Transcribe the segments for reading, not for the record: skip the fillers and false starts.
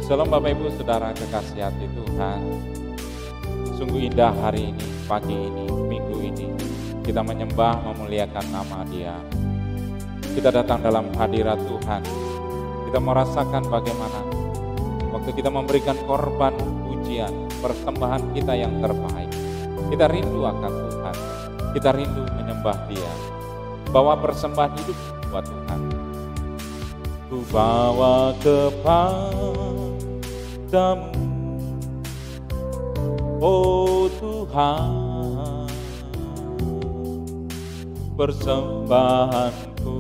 Shalom Bapak Ibu Saudara kekasih hati Tuhan. Sungguh indah hari ini, pagi ini, minggu ini. Kita menyembah, memuliakan nama Dia. Kita datang dalam hadirat Tuhan. Kita merasakan bagaimana waktu kita memberikan korban pujian, persembahan kita yang terbaik. Kita rindu akan Tuhan. Kita rindu menyembah Dia. Bawa persembahan hidup buat Tuhan. Ku bawa kepadamu, oh Tuhan, persembahanku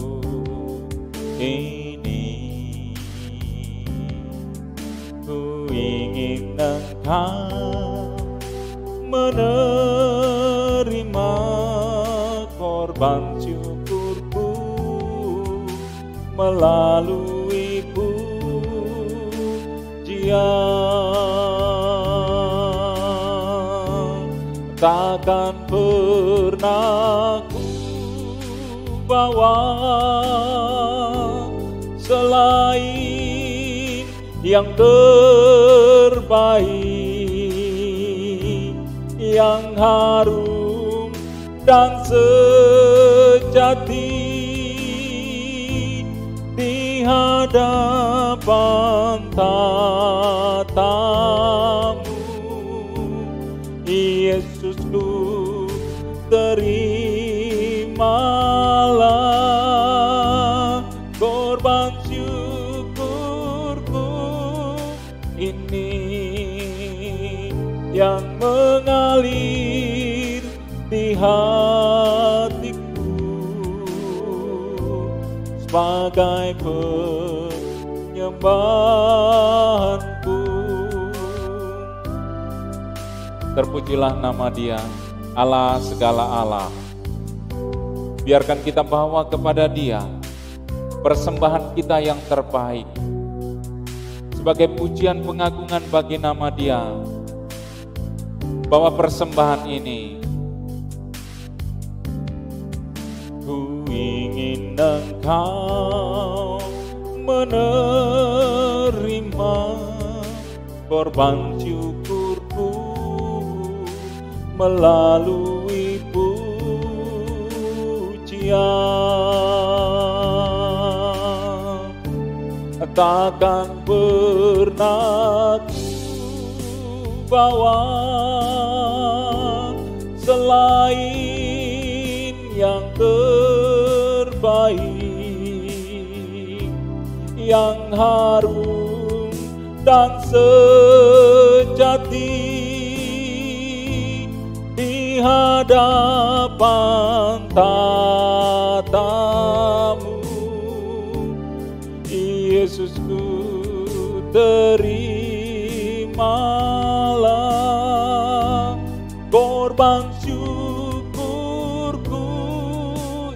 ini. Ku ingin Engkau menerima korban syukurku melalui pujian. Takkan pernah ku bawa selain yang terbaik, yang harum dan sejati di hadapan tatamu. Yesusku, terimalah korban syukurku ini yang mengalir di hatiku sebagai penyembahanku. Terpujilah nama Dia, Allah segala Allah. Biarkan kita bawa kepada Dia persembahan kita yang terbaik sebagai pujian pengagungan bagi nama Dia. Bawa persembahan ini. Ku ingin Engkau menerima korban syukurku melalui pujian. Takkan pernah ku bawa selain yang terbaik, yang harum dan sejati di hadapan tatamu. Yesusku, terimalah korban syukurku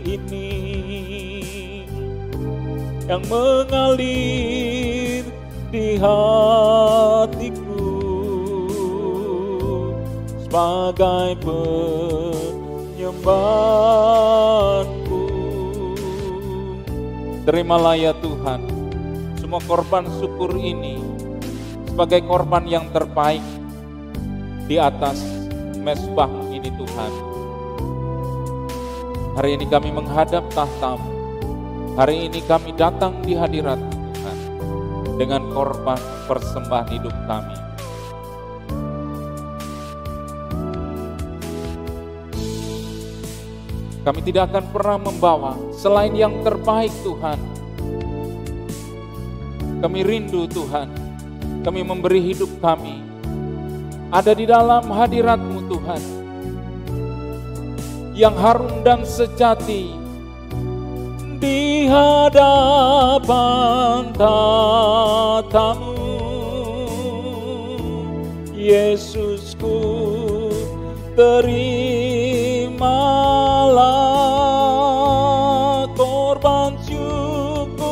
ini yang mengalir di hatiku sebagai penyembahanku. Terimalah ya Tuhan semua korban syukur ini sebagai korban yang terbaik di atas mezbah ini Tuhan. Hari ini kami menghadap tahta-Mu. Hari ini kami datang di hadirat Tuhan dengan korban persembahan hidup kami. Kami tidak akan pernah membawa selain yang terbaik Tuhan. Kami rindu Tuhan, kami memberi hidup kami ada di dalam hadirat-Mu Tuhan, yang harum dan sejati di hadapan tatamu. Yesusku, terimalah korban syukurku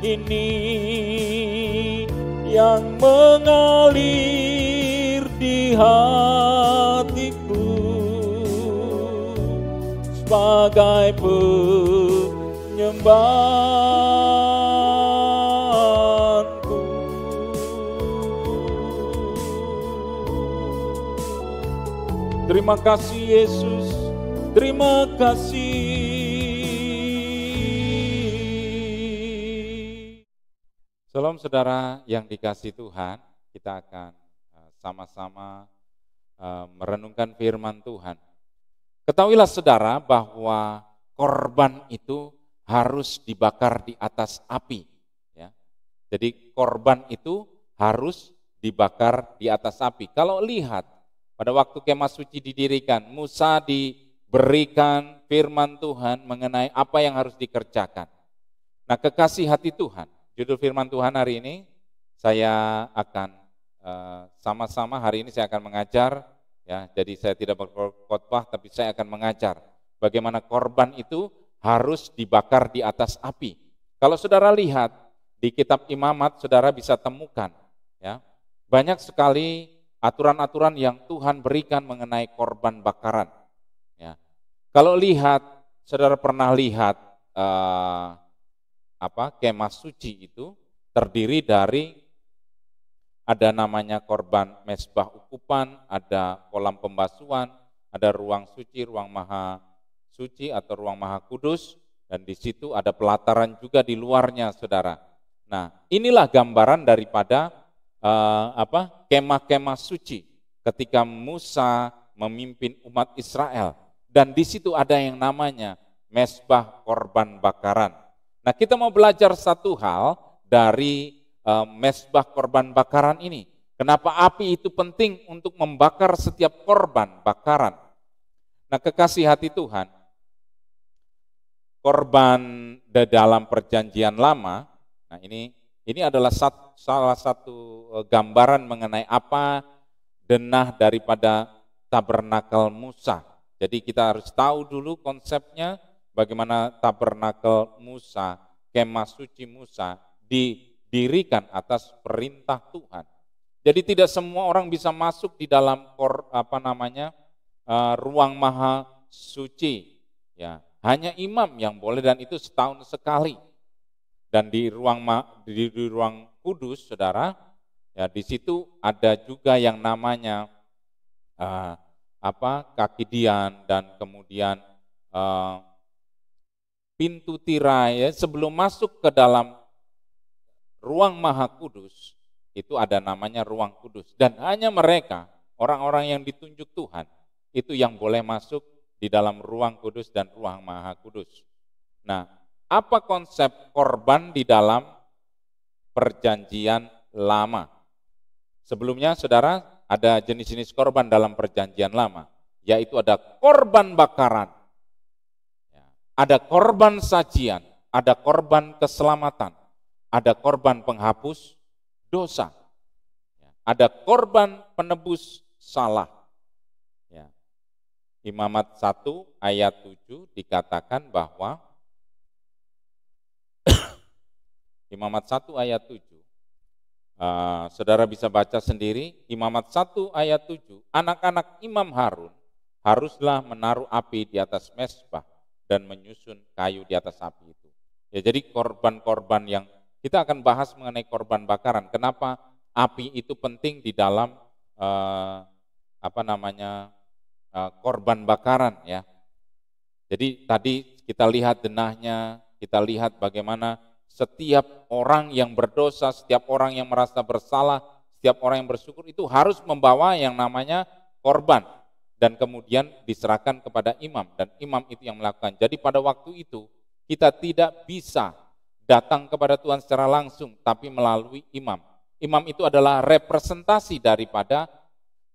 ini yang mengalir di hatiku sebagai penyembahanku. Terima kasih Yesus, terima kasih. Salam saudara yang dikasihi Tuhan, kita akan sama-sama merenungkan firman Tuhan. Ketahuilah saudara bahwa korban itu harus dibakar di atas api. Ya. Jadi korban itu harus dibakar di atas api. Kalau lihat pada waktu kemah suci didirikan, Musa diberikan firman Tuhan mengenai apa yang harus dikerjakan. Nah, kekasih hati Tuhan, judul firman Tuhan hari ini saya akan sama-sama hari ini saya akan mengajar, ya. Jadi saya tidak berkhotbah, tapi saya akan mengajar bagaimana korban itu harus dibakar di atas api. Kalau saudara lihat di kitab Imamat, saudara bisa temukan, ya, banyak sekali aturan-aturan yang Tuhan berikan mengenai korban bakaran. Ya. Kalau lihat, saudara pernah lihat kemah suci itu terdiri dari ada namanya korban mezbah ukupan, ada kolam pembasuhan, ada ruang suci, ruang maha suci atau ruang maha kudus, dan di situ ada pelataran juga di luarnya, saudara. Nah, inilah gambaran daripada kemah-kemah suci ketika Musa memimpin umat Israel, dan di situ ada yang namanya mezbah korban bakaran. Nah, kita mau belajar satu hal dari mezbah korban bakaran ini. Kenapa api itu penting untuk membakar setiap korban bakaran? Nah, kekasih hati Tuhan, korban dalam perjanjian lama, nah ini adalah salah satu gambaran mengenai apa denah daripada tabernakel Musa. Jadi kita harus tahu dulu konsepnya, bagaimana tabernakel Musa, kemah suci Musa didirikan atas perintah Tuhan. Jadi tidak semua orang bisa masuk di dalam ruang maha suci. Ya, hanya imam yang boleh, dan itu setahun sekali. Dan di ruang kudus, saudara, ya di situ ada juga yang namanya kaki dian, dan kemudian pintu tirai. Ya, sebelum masuk ke dalam ruang maha kudus, itu ada namanya ruang kudus. Dan hanya mereka, orang-orang yang ditunjuk Tuhan, itu yang boleh masuk di dalam ruang kudus dan ruang maha kudus. Nah, apa konsep korban di dalam perjanjian lama? Sebelumnya, saudara, ada jenis-jenis korban dalam perjanjian lama, yaitu ada korban bakaran, ada korban sajian, ada korban keselamatan, ada korban penghapus dosa, ada korban penebus salah. Ya. Imamat 1 ayat 7 dikatakan bahwa Imamat 1 ayat 7, saudara bisa baca sendiri. Imamat 1 ayat 7, anak-anak Imam Harun haruslah menaruh api di atas mezbah dan menyusun kayu di atas api itu. Ya, jadi korban-korban yang kita akan bahas mengenai korban bakaran. Kenapa api itu penting di dalam korban bakaran, ya. Jadi tadi kita lihat denahnya, kita lihat bagaimana setiap orang yang berdosa, setiap orang yang merasa bersalah, setiap orang yang bersyukur itu harus membawa yang namanya korban, dan kemudian diserahkan kepada imam, dan imam itu yang melakukan. Jadi pada waktu itu kita tidak bisa datang kepada Tuhan secara langsung, tapi melalui imam. Imam itu adalah representasi daripada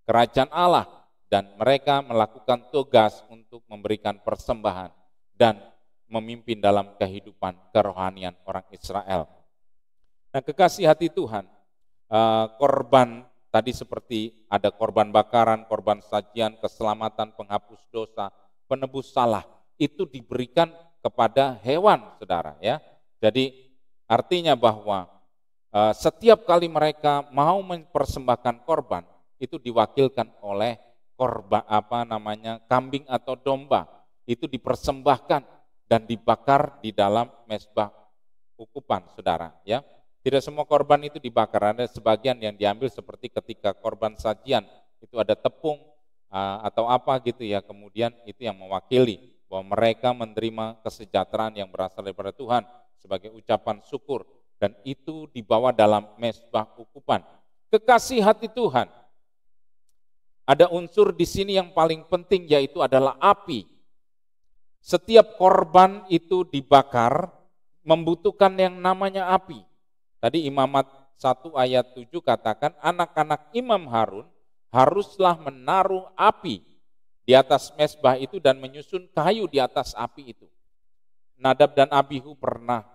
kerajaan Allah, dan mereka melakukan tugas untuk memberikan persembahan dan memimpin dalam kehidupan kerohanian orang Israel. Nah, kekasih hati Tuhan, korban tadi seperti ada korban bakaran, korban sajian, keselamatan, penghapus dosa, penebus salah, itu diberikan kepada hewan, saudara, ya. Jadi artinya bahwa setiap kali mereka mau mempersembahkan korban, itu diwakilkan oleh kambing atau domba, itu dipersembahkan dan dibakar di dalam mezbah ukupan, saudara, ya. Tidak semua korban itu dibakar, ada sebagian yang diambil seperti ketika korban sajian, itu ada tepung, atau apa gitu ya, kemudian itu yang mewakili bahwa mereka menerima kesejahteraan yang berasal daripada Tuhan sebagai ucapan syukur, dan itu dibawa dalam mezbah ukupan. Kekasih hati Tuhan. Ada unsur di sini yang paling penting, yaitu adalah api. Setiap korban itu dibakar membutuhkan yang namanya api. Tadi Imamat 1 ayat 7 katakan, anak-anak Imam Harun haruslah menaruh api di atas mezbah itu dan menyusun kayu di atas api itu. Nadab dan Abihu pernah,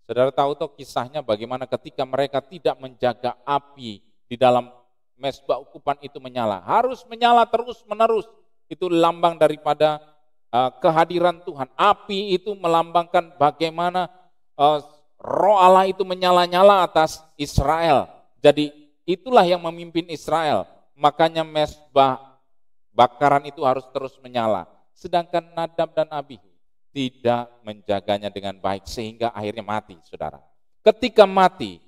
saudara tahu toh kisahnya bagaimana ketika mereka tidak menjaga api di dalam mezbah ukupan itu menyala. Harus menyala terus menerus. Itu lambang daripada kehadiran Tuhan. Api itu melambangkan bagaimana roh Allah itu menyala-nyala atas Israel. Jadi itulah yang memimpin Israel. Makanya mezbah bakaran itu harus terus menyala. Sedangkan Nadab dan Abihu tidak menjaganya dengan baik sehingga akhirnya mati, saudara. Ketika mati,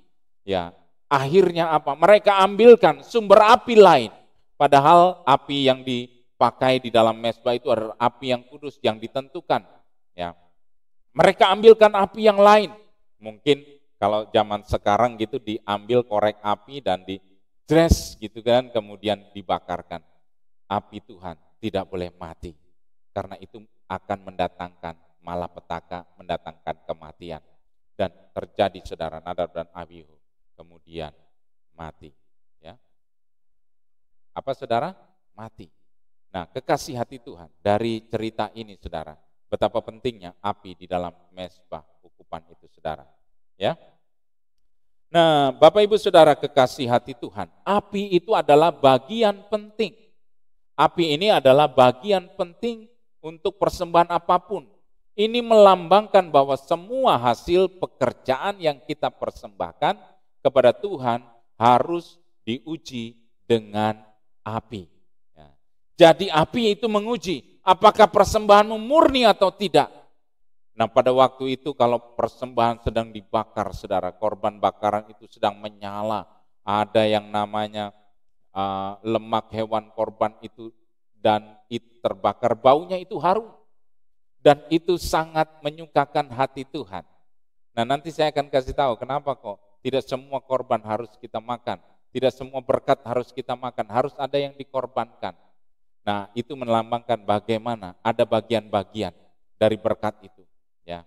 ya akhirnya apa? Mereka ambilkan sumber api lain. Padahal api yang dipakai di dalam mezbah itu adalah api yang kudus, yang ditentukan. Ya, mereka ambilkan api yang lain. Mungkin kalau zaman sekarang gitu diambil korek api dan di-dress gitu kan, kemudian dibakarkan. Api Tuhan tidak boleh mati. Karena itu akan mendatangkan malapetaka, mendatangkan kematian. Dan terjadi saudara, Nadab dan Abihu kemudian mati. Ya. Apa saudara? Mati. Nah, kekasih hati Tuhan dari cerita ini saudara, betapa pentingnya api di dalam mezbah ukupan itu saudara. Ya. Nah, Bapak Ibu Saudara kekasih hati Tuhan, api itu adalah bagian penting. Api ini adalah bagian penting untuk persembahan apapun. Ini melambangkan bahwa semua hasil pekerjaan yang kita persembahkan kepada Tuhan harus diuji dengan api. Ya. Jadi api itu menguji apakah persembahanmu murni atau tidak. Nah pada waktu itu kalau persembahan sedang dibakar, saudara, korban bakaran itu sedang menyala, ada yang namanya lemak hewan korban itu dan itu terbakar, baunya itu harum. Dan itu sangat menyukakan hati Tuhan. Nah nanti saya akan kasih tahu kenapa kok tidak semua korban harus kita makan, tidak semua berkat harus kita makan, harus ada yang dikorbankan. Nah itu melambangkan bagaimana ada bagian-bagian dari berkat itu. Ya,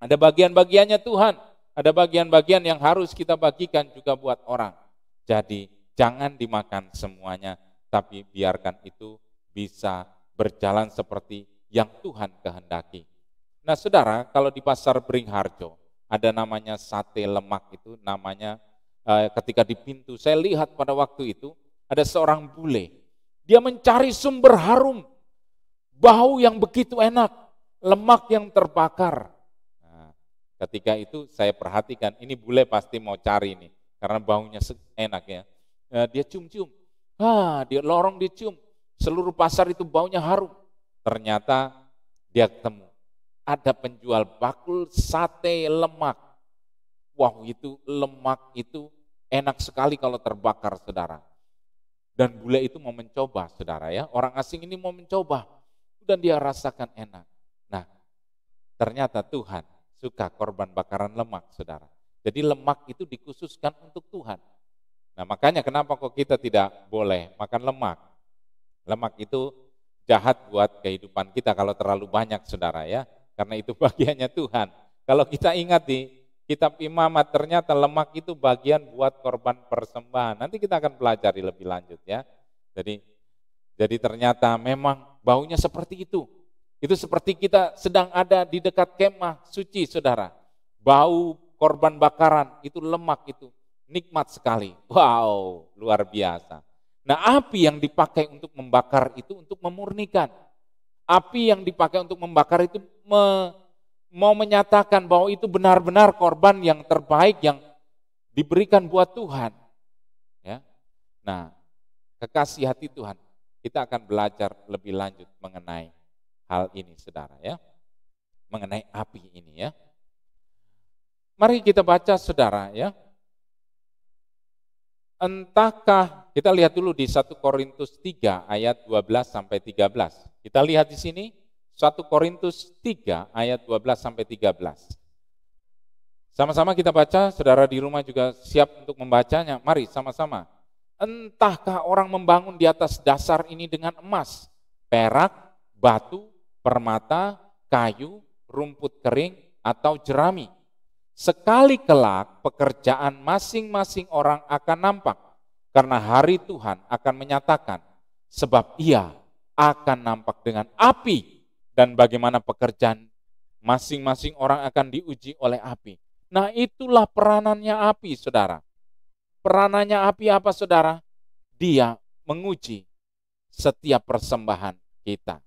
ada bagian-bagiannya Tuhan, ada bagian-bagian yang harus kita bagikan juga buat orang. Jadi jangan dimakan semuanya, tapi biarkan itu bisa berjalan seperti yang Tuhan kehendaki. Nah saudara, kalau di pasar Beringharjo, ada namanya sate lemak itu, namanya ketika di pintu, saya lihat pada waktu itu, ada seorang bule, dia mencari sumber harum, bau yang begitu enak, lemak yang terbakar. Nah, ketika itu saya perhatikan, ini bule pasti mau cari nih, karena baunya enak ya. Dia cium-cium, dia lorong dia cium, seluruh pasar itu baunya harum. Ternyata dia ketemu, ada penjual bakul sate lemak. Wah itu lemak itu enak sekali kalau terbakar saudara. Dan bule itu mau mencoba saudara ya, orang asing ini mau mencoba. Dan dia rasakan enak. Nah ternyata Tuhan suka korban bakaran lemak saudara. Jadi lemak itu dikhususkan untuk Tuhan. Nah makanya kenapa kok kita tidak boleh makan lemak. Lemak itu jahat buat kehidupan kita kalau terlalu banyak saudara ya. Karena itu bagiannya Tuhan. Kalau kita ingat di kitab Imamat, ternyata lemak itu bagian buat korban persembahan. Nanti kita akan pelajari lebih lanjut ya. Jadi ternyata memang baunya seperti itu. Itu seperti kita sedang ada di dekat kemah suci saudara. Bau korban bakaran, itu lemak itu. Nikmat sekali. Wow, luar biasa. Nah api yang dipakai untuk membakar itu untuk memurnikan. Api yang dipakai untuk membakar itu mau menyatakan bahwa itu benar-benar korban yang terbaik yang diberikan buat Tuhan. Ya. Nah, kekasih hati Tuhan, kita akan belajar lebih lanjut mengenai hal ini, saudara ya. Mengenai api ini ya. Mari kita baca saudara ya. Entahkah, kita lihat dulu di 1 Korintus 3 ayat 12 sampai 13. Kita lihat di sini 1 Korintus 3 ayat 12 sampai 13. Sama-sama kita baca, saudara di rumah juga siap untuk membacanya. Mari sama-sama. Entahkah orang membangun di atas dasar ini dengan emas, perak, batu, permata, kayu, rumput kering, atau jerami. Sekali kelak pekerjaan masing-masing orang akan nampak, karena hari Tuhan akan menyatakan, sebab ia akan nampak dengan api, dan bagaimana pekerjaan masing-masing orang akan diuji oleh api. Nah, itulah peranannya api, saudara. Peranannya api apa, saudara? Dia menguji setiap persembahan kita.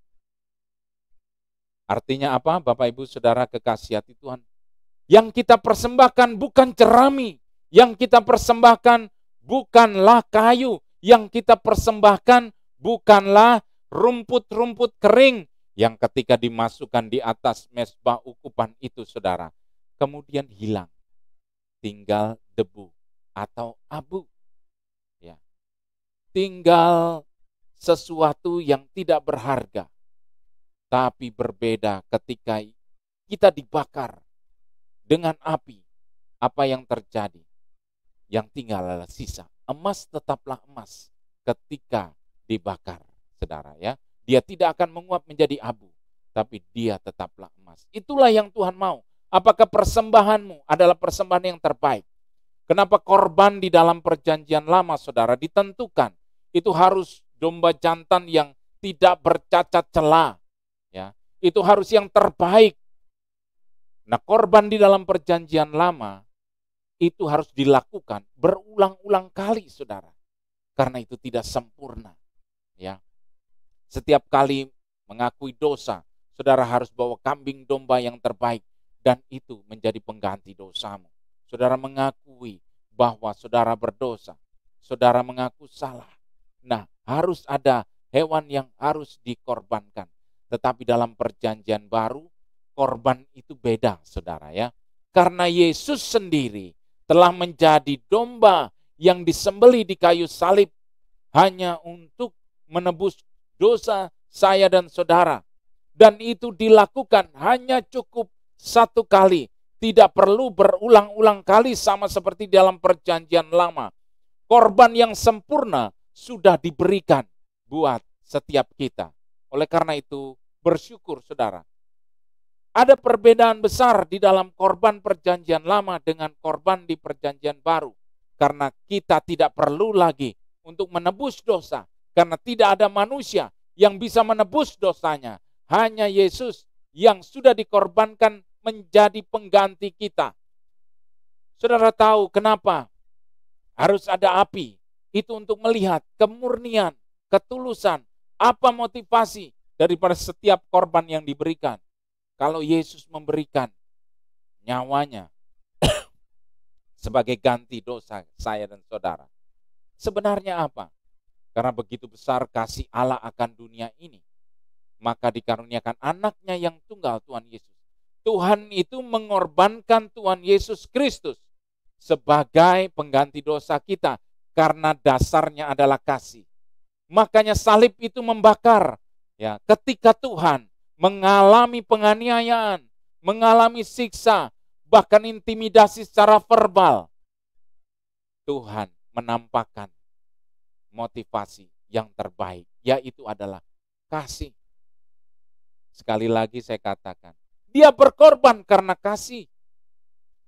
Artinya apa, Bapak Ibu Saudara kekasih hati Tuhan? Yang kita persembahkan bukan jerami, yang kita persembahkan bukanlah kayu, yang kita persembahkan bukanlah rumput-rumput kering, yang ketika dimasukkan di atas mezbah ukupan itu, saudara, kemudian hilang, tinggal debu atau abu. Ya. Tinggal sesuatu yang tidak berharga. Tapi berbeda ketika kita dibakar dengan api, apa yang terjadi? Yang tinggal adalah sisa. Emas tetaplah emas ketika dibakar, saudara ya. Dia tidak akan menguap menjadi abu, tapi dia tetaplah emas. Itulah yang Tuhan mau. Apakah persembahanmu adalah persembahan yang terbaik? Kenapa korban di dalam perjanjian lama, saudara, ditentukan? Itu harus domba jantan yang tidak bercacat celah. Ya, itu harus yang terbaik. Nah, korban di dalam perjanjian lama itu harus dilakukan berulang-ulang kali, saudara. Karena itu tidak sempurna. Ya, setiap kali mengakui dosa, saudara harus bawa kambing domba yang terbaik, dan itu menjadi pengganti dosamu. Saudara mengakui bahwa saudara berdosa, saudara mengaku salah. Nah, harus ada hewan yang harus dikorbankan. Tetapi dalam perjanjian baru, korban itu beda, saudara ya. Karena Yesus sendiri telah menjadi domba yang disembelih di kayu salib hanya untuk menebus dosa saya dan saudara. Dan itu dilakukan hanya cukup satu kali. Tidak perlu berulang-ulang kali sama seperti dalam perjanjian lama. Korban yang sempurna sudah diberikan buat setiap kita. Oleh karena itu, bersyukur saudara. Ada perbedaan besar di dalam korban perjanjian lama dengan korban di perjanjian baru. Karena kita tidak perlu lagi untuk menebus dosa. Karena tidak ada manusia yang bisa menebus dosanya. Hanya Yesus yang sudah dikorbankan menjadi pengganti kita. Saudara tahu kenapa harus ada api? Itu untuk melihat kemurnian, ketulusan, apa motivasi daripada setiap korban yang diberikan. Kalau Yesus memberikan nyawanya sebagai ganti dosa saya dan saudara. Sebenarnya apa? Karena begitu besar kasih Allah akan dunia ini, maka dikaruniakan anaknya yang tunggal, Tuhan Yesus. Tuhan itu mengorbankan Tuhan Yesus Kristus sebagai pengganti dosa kita karena dasarnya adalah kasih. Makanya salib itu membakar. Ya, ketika Tuhan mengalami penganiayaan, mengalami siksa, bahkan intimidasi secara verbal, Tuhan menampakkan motivasi yang terbaik, yaitu adalah kasih. Sekali lagi saya katakan, dia berkorban karena kasih.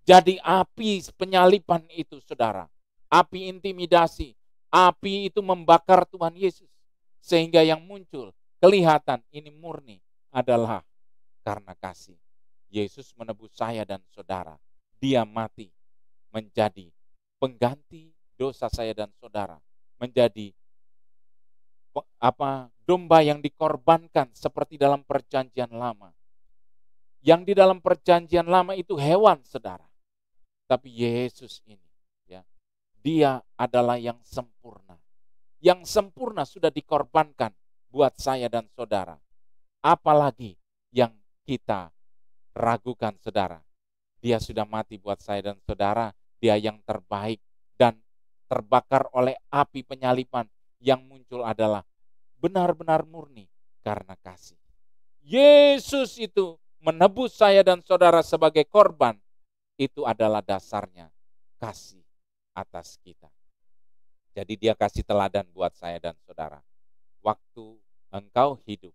Jadi api penyalipan itu, saudara, api intimidasi, api itu membakar Tuhan Yesus. Sehingga yang muncul, kelihatan ini murni adalah karena kasih. Yesus menebus saya dan saudara. Dia mati menjadi pengganti dosa saya dan saudara. Menjadi domba yang dikorbankan seperti dalam perjanjian lama. Yang di dalam perjanjian lama itu hewan, saudara. Tapi Yesus ini, ya, dia adalah yang sempurna. Yang sempurna sudah dikorbankan buat saya dan saudara. Apalagi yang kita ragukan, saudara. Dia sudah mati buat saya dan saudara. Dia yang terbaik. Dan terbakar oleh api penyaliban, yang muncul adalah benar-benar murni karena kasih. Yesus itu menebus saya dan saudara sebagai korban, itu adalah dasarnya kasih atas kita. Jadi dia kasih teladan buat saya dan saudara. Waktu engkau hidup,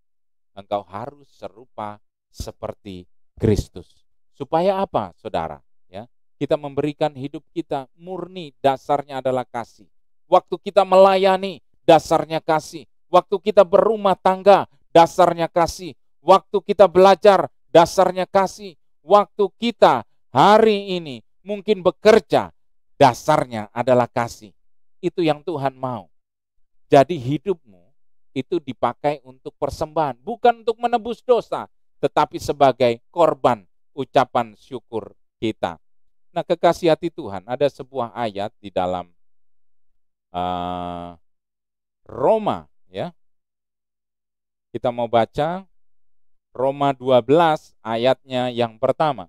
engkau harus serupa seperti Kristus. Supaya apa, saudara? Ya, kita memberikan hidup kita murni, dasarnya adalah kasih. Waktu kita melayani, dasarnya kasih. Waktu kita berumah tangga, dasarnya kasih. Waktu kita belajar, dasarnya kasih. Waktu kita hari ini mungkin bekerja, dasarnya adalah kasih. Itu yang Tuhan mau. Jadi hidupmu itu dipakai untuk persembahan, bukan untuk menebus dosa, tetapi sebagai korban ucapan syukur kita. Nah, kekasih hati Tuhan, ada sebuah ayat di dalam Roma, ya. Kita mau baca Roma 12 ayatnya yang pertama.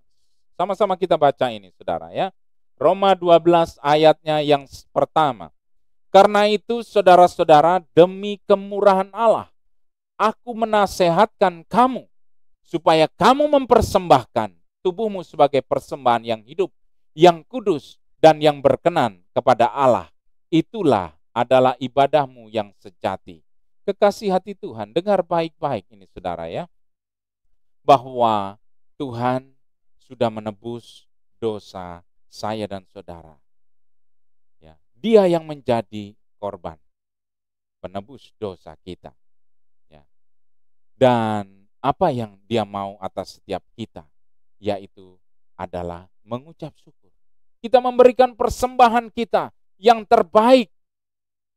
Sama-sama kita baca ini, saudara, ya. Roma 12 ayatnya yang pertama. Karena itu, saudara-saudara, demi kemurahan Allah, aku menasehatkan kamu supaya kamu mempersembahkan tubuhmu sebagai persembahan yang hidup, yang kudus, dan yang berkenan kepada Allah. Itulah adalah ibadahmu yang sejati. Kekasih hati Tuhan, dengar baik-baik ini, saudara, ya, bahwa Tuhan sudah menebus dosa saya dan saudara. Ya, dia yang menjadi korban penebus dosa kita. Ya. Dan apa yang dia mau atas setiap kita, yaitu adalah mengucap syukur. Kita memberikan persembahan kita yang terbaik,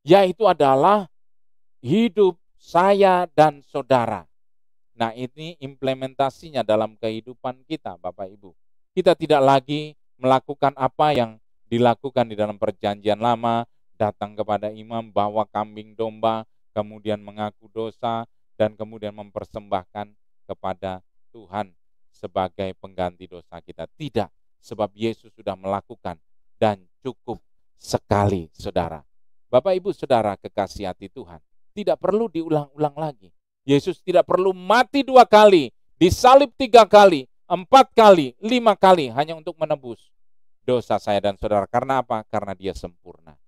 yaitu adalah hidup saya dan saudara. Nah, ini implementasinya dalam kehidupan kita, Bapak Ibu. Kita tidak lagi melakukan apa yang dilakukan di dalam perjanjian lama, datang kepada imam, bawa kambing domba, kemudian mengaku dosa, dan kemudian mempersembahkan kepada Tuhan sebagai pengganti dosa kita. Tidak, sebab Yesus sudah melakukan dan cukup sekali, saudara. Bapak Ibu saudara kekasih hati Tuhan, tidak perlu diulang-ulang lagi. Yesus tidak perlu mati 2 kali, disalib 3 kali, 4 kali, 5 kali, hanya untuk menebus dosa saya dan saudara. Karena apa? Karena dia sempurna.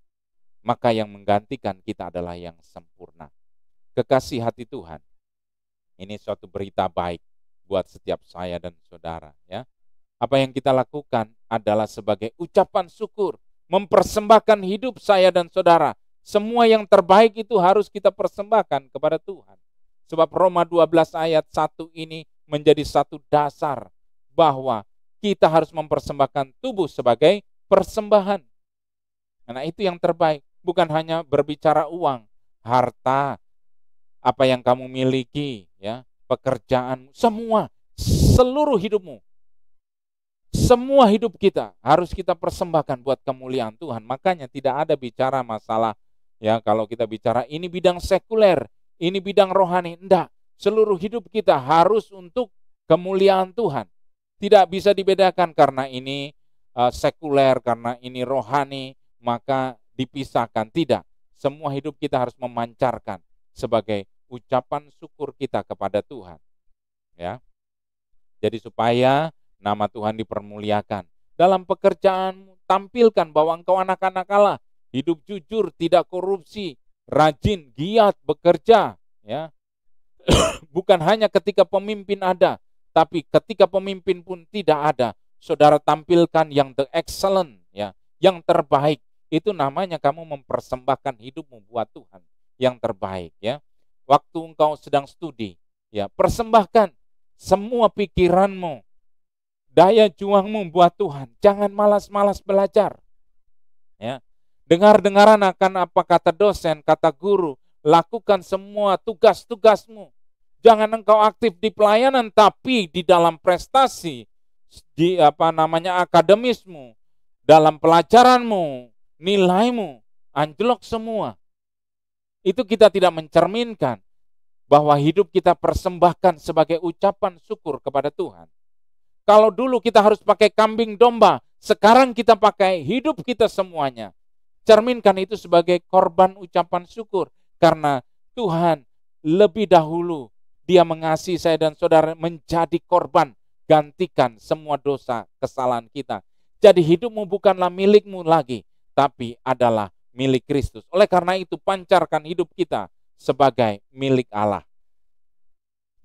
Maka yang menggantikan kita adalah yang sempurna. Kekasih hati Tuhan, ini suatu berita baik buat setiap saya dan saudara, ya. Apa yang kita lakukan adalah sebagai ucapan syukur, mempersembahkan hidup saya dan saudara. Semua yang terbaik itu harus kita persembahkan kepada Tuhan. Sebab Roma 12 ayat 1 ini menjadi satu dasar bahwa kita harus mempersembahkan tubuh sebagai persembahan. Nah, itu yang terbaik. Bukan hanya berbicara uang, harta, apa yang kamu miliki, ya, pekerjaan, semua, seluruh hidupmu. Semua hidup kita harus kita persembahkan buat kemuliaan Tuhan. Makanya tidak ada bicara masalah, ya, kalau kita bicara ini bidang sekuler, ini bidang rohani. Enggak, seluruh hidup kita harus untuk kemuliaan Tuhan. Tidak bisa dibedakan karena ini sekuler, karena ini rohani, maka dipisahkan. Tidak, semua hidup kita harus memancarkan sebagai ucapan syukur kita kepada Tuhan. Ya, jadi supaya nama Tuhan dipermuliakan. Dalam pekerjaanmu, tampilkan bahwa engkau anak-anak Allah, hidup jujur, tidak korupsi, rajin, giat bekerja, ya. Bukan hanya ketika pemimpin ada, tapi ketika pemimpin pun tidak ada, saudara tampilkan yang the excellent, ya, yang terbaik. Itu namanya kamu mempersembahkan hidupmu buat Tuhan, yang terbaik, ya. Waktu engkau sedang studi, ya, persembahkan semua pikiranmu, daya juangmu buat Tuhan. Jangan malas-malas belajar, ya. Dengar-dengaran akan apa kata dosen, kata guru, lakukan semua tugas-tugasmu. Jangan engkau aktif di pelayanan, tapi di dalam prestasi, di akademismu, dalam pelajaranmu, nilaimu anjlok semua. Itu kita tidak mencerminkan bahwa hidup kita persembahkan sebagai ucapan syukur kepada Tuhan. Kalau dulu kita harus pakai kambing domba, sekarang kita pakai hidup kita semuanya. Cerminkan itu sebagai korban ucapan syukur. Karena Tuhan lebih dahulu Dia mengasihi saya dan saudara menjadi korban. Gantikan semua dosa kesalahan kita. Jadi hidupmu bukanlah milikmu lagi, tapi adalah milik Kristus. Oleh karena itu pancarkan hidup kita sebagai milik Allah.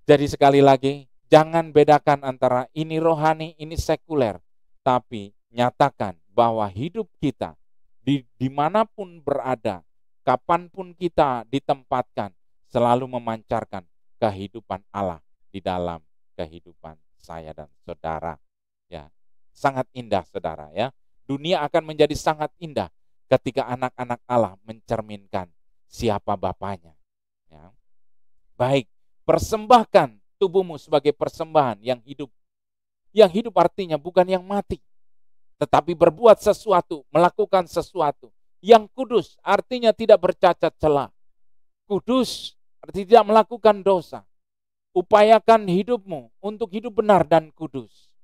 Jadi sekali lagi, jangan bedakan antara ini rohani, ini sekuler. Tapi nyatakan bahwa hidup kita dimanapun berada, kapanpun kita ditempatkan, selalu memancarkan kehidupan Allah di dalam kehidupan saya dan saudara. Ya, sangat indah saudara ya. Dunia akan menjadi sangat indah ketika anak-anak Allah mencerminkan siapa Bapaknya. Ya. Baik, persembahkan tubuhmu sebagai persembahan yang hidup. Yang hidup artinya bukan yang mati, tetapi berbuat sesuatu, melakukan sesuatu. Yang kudus artinya tidak bercacat celah. Kudus artinya tidak melakukan dosa. Upayakan hidupmu untuk hidup benar dan kudus.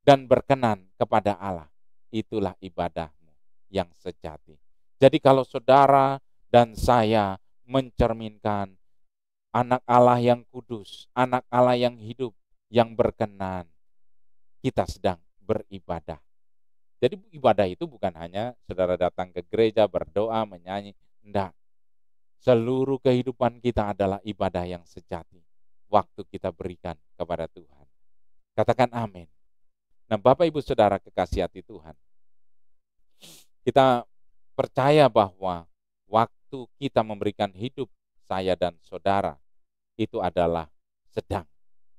Dan berkenan kepada Allah. Itulah ibadahmu yang sejati. Jadi kalau saudara dan saya mencerminkan anak Allah yang kudus, anak Allah yang hidup, yang berkenan, kita sedang beribadah. Jadi ibadah itu bukan hanya saudara datang ke gereja, berdoa, menyanyi. Enggak. Seluruh kehidupan kita adalah ibadah yang sejati. Waktu kita berikan kepada Tuhan. Katakan amin. Nah Bapak Ibu Saudara kekasih hati Tuhan. Kita percaya bahwa waktu kita memberikan hidup saya dan saudara itu adalah sedang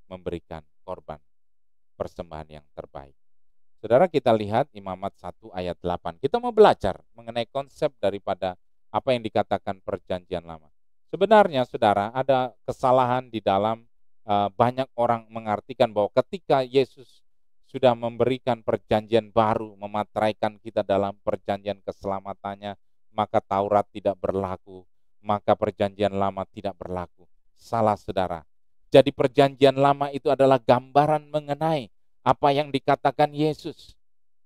memberikan korban persembahan yang terbaik. Saudara kita lihat Imamat 1 ayat 8. Kita mau belajar mengenai konsep daripada apa yang dikatakan perjanjian lama. Sebenarnya saudara ada kesalahan di dalam banyak orang mengartikan bahwa ketika Yesus sudah memberikan perjanjian baru, memateraikan kita dalam perjanjian keselamatannya, maka Taurat tidak berlaku, maka perjanjian lama tidak berlaku. Salah saudara. Jadi perjanjian lama itu adalah gambaran mengenai apa yang dikatakan Yesus.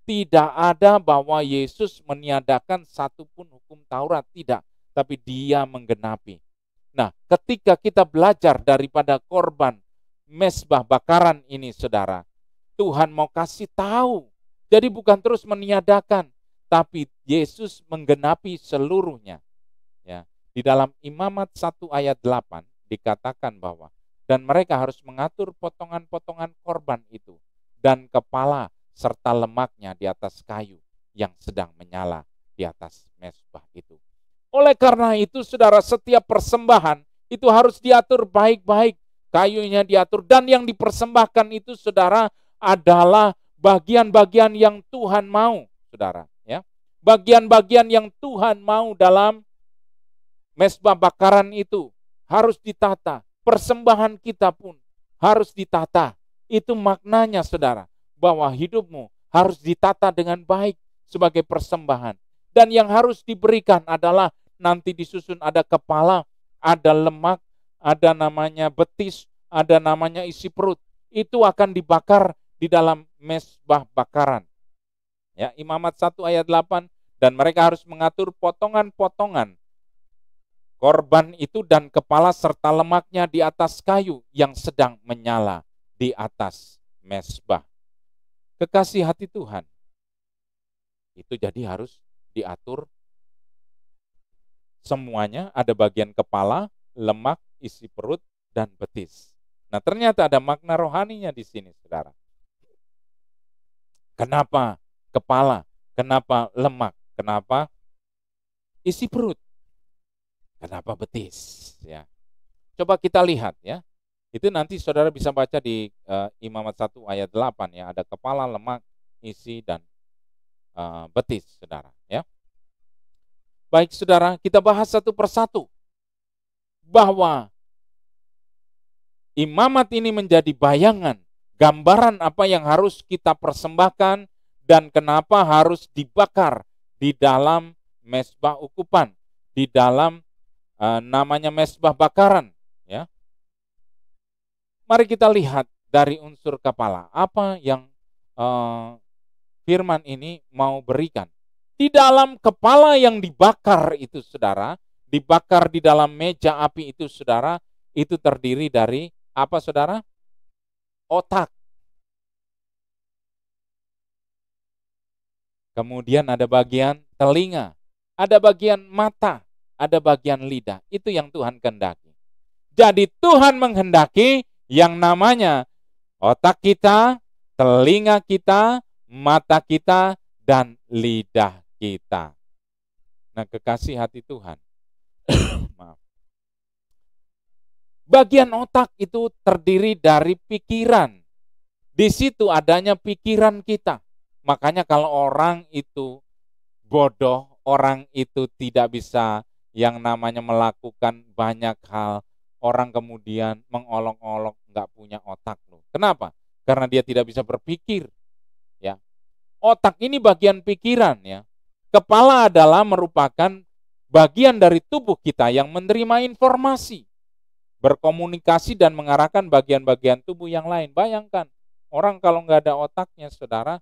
Tidak ada bahwa Yesus meniadakan satupun hukum Taurat, tidak. Tapi Dia menggenapi. Nah, ketika kita belajar daripada korban mezbah bakaran ini, saudara, Tuhan mau kasih tahu. Jadi bukan terus meniadakan, tapi Yesus menggenapi seluruhnya. Ya, di dalam Imamat 1 ayat 8 dikatakan bahwa dan mereka harus mengatur potongan-potongan korban itu dan kepala serta lemaknya di atas kayu yang sedang menyala di atas mezbah itu. Oleh karena itu, saudara, setiap persembahan itu harus diatur baik-baik, kayunya diatur, dan yang dipersembahkan itu, saudara, adalah bagian-bagian yang Tuhan mau, saudara. Ya, bagian-bagian yang Tuhan mau dalam mezbah bakaran itu harus ditata. Persembahan kita pun harus ditata. Itu maknanya, saudara, bahwa hidupmu harus ditata dengan baik sebagai persembahan. Dan yang harus diberikan adalah nanti disusun ada kepala, ada lemak, ada namanya betis, ada namanya isi perut. Itu akan dibakar di dalam mezbah bakaran. Ya, Imamat 1 ayat 8, dan mereka harus mengatur potongan-potongan korban itu dan kepala serta lemaknya di atas kayu yang sedang menyala di atas mezbah. Kekasih hati Tuhan, itu jadi harus diatur semuanya, ada bagian kepala, lemak, isi perut, dan betis. Nah, ternyata ada makna rohaninya di sini, saudara. Kenapa kepala? Kenapa lemak? Kenapa isi perut? Kenapa betis? Ya, coba kita lihat ya. Itu nanti saudara bisa baca di Imamat 1 ayat 8 ya. Ada kepala, lemak, isi, dan betis, saudara. Ya. Baik saudara, kita bahas satu persatu. Bahwa imamat ini menjadi bayangan, gambaran apa yang harus kita persembahkan dan kenapa harus dibakar di dalam mezbah ukupan, di dalam namanya mezbah bakaran. Ya. Mari kita lihat dari unsur kepala, apa yang firman ini mau berikan. Di dalam kepala yang dibakar itu saudara, dibakar di dalam meja api itu saudara, itu terdiri dari apa saudara? Otak. Kemudian ada bagian telinga, ada bagian mata, ada bagian lidah. Itu yang Tuhan kehendaki. Jadi Tuhan menghendaki yang namanya otak kita, telinga kita, mata kita, dan lidah kita. Nah, kekasih hati Tuhan. Maaf. Bagian otak itu terdiri dari pikiran. Di situ adanya pikiran kita. Makanya kalau orang itu bodoh, orang itu tidak bisa yang namanya melakukan banyak hal, orang kemudian mengolok-olok nggak punya otak loh. Kenapa? Karena dia tidak bisa berpikir. Ya, otak ini bagian pikiran ya. Kepala adalah merupakan bagian dari tubuh kita yang menerima informasi, berkomunikasi dan mengarahkan bagian-bagian tubuh yang lain. Bayangkan, orang kalau nggak ada otaknya, saudara,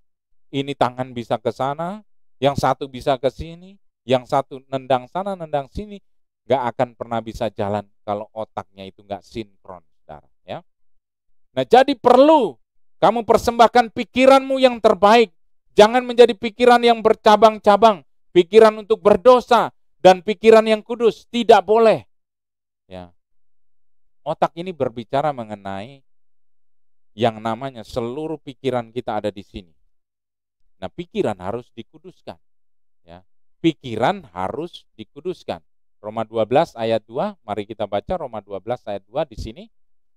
ini tangan bisa ke sana, yang satu bisa ke sini, yang satu nendang sana, nendang sini, nggak akan pernah bisa jalan kalau otaknya itu nggak sinkron, saudara. Ya. Nah, jadi perlu kamu persembahkan pikiranmu yang terbaik. Jangan menjadi pikiran yang bercabang-cabang, pikiran untuk berdosa dan pikiran yang kudus, tidak boleh. Ya. Otak ini berbicara mengenai yang namanya seluruh pikiran kita ada di sini. Nah, pikiran harus dikuduskan. Ya. Pikiran harus dikuduskan. Roma 12 ayat 2, mari kita baca Roma 12 ayat 2 di sini.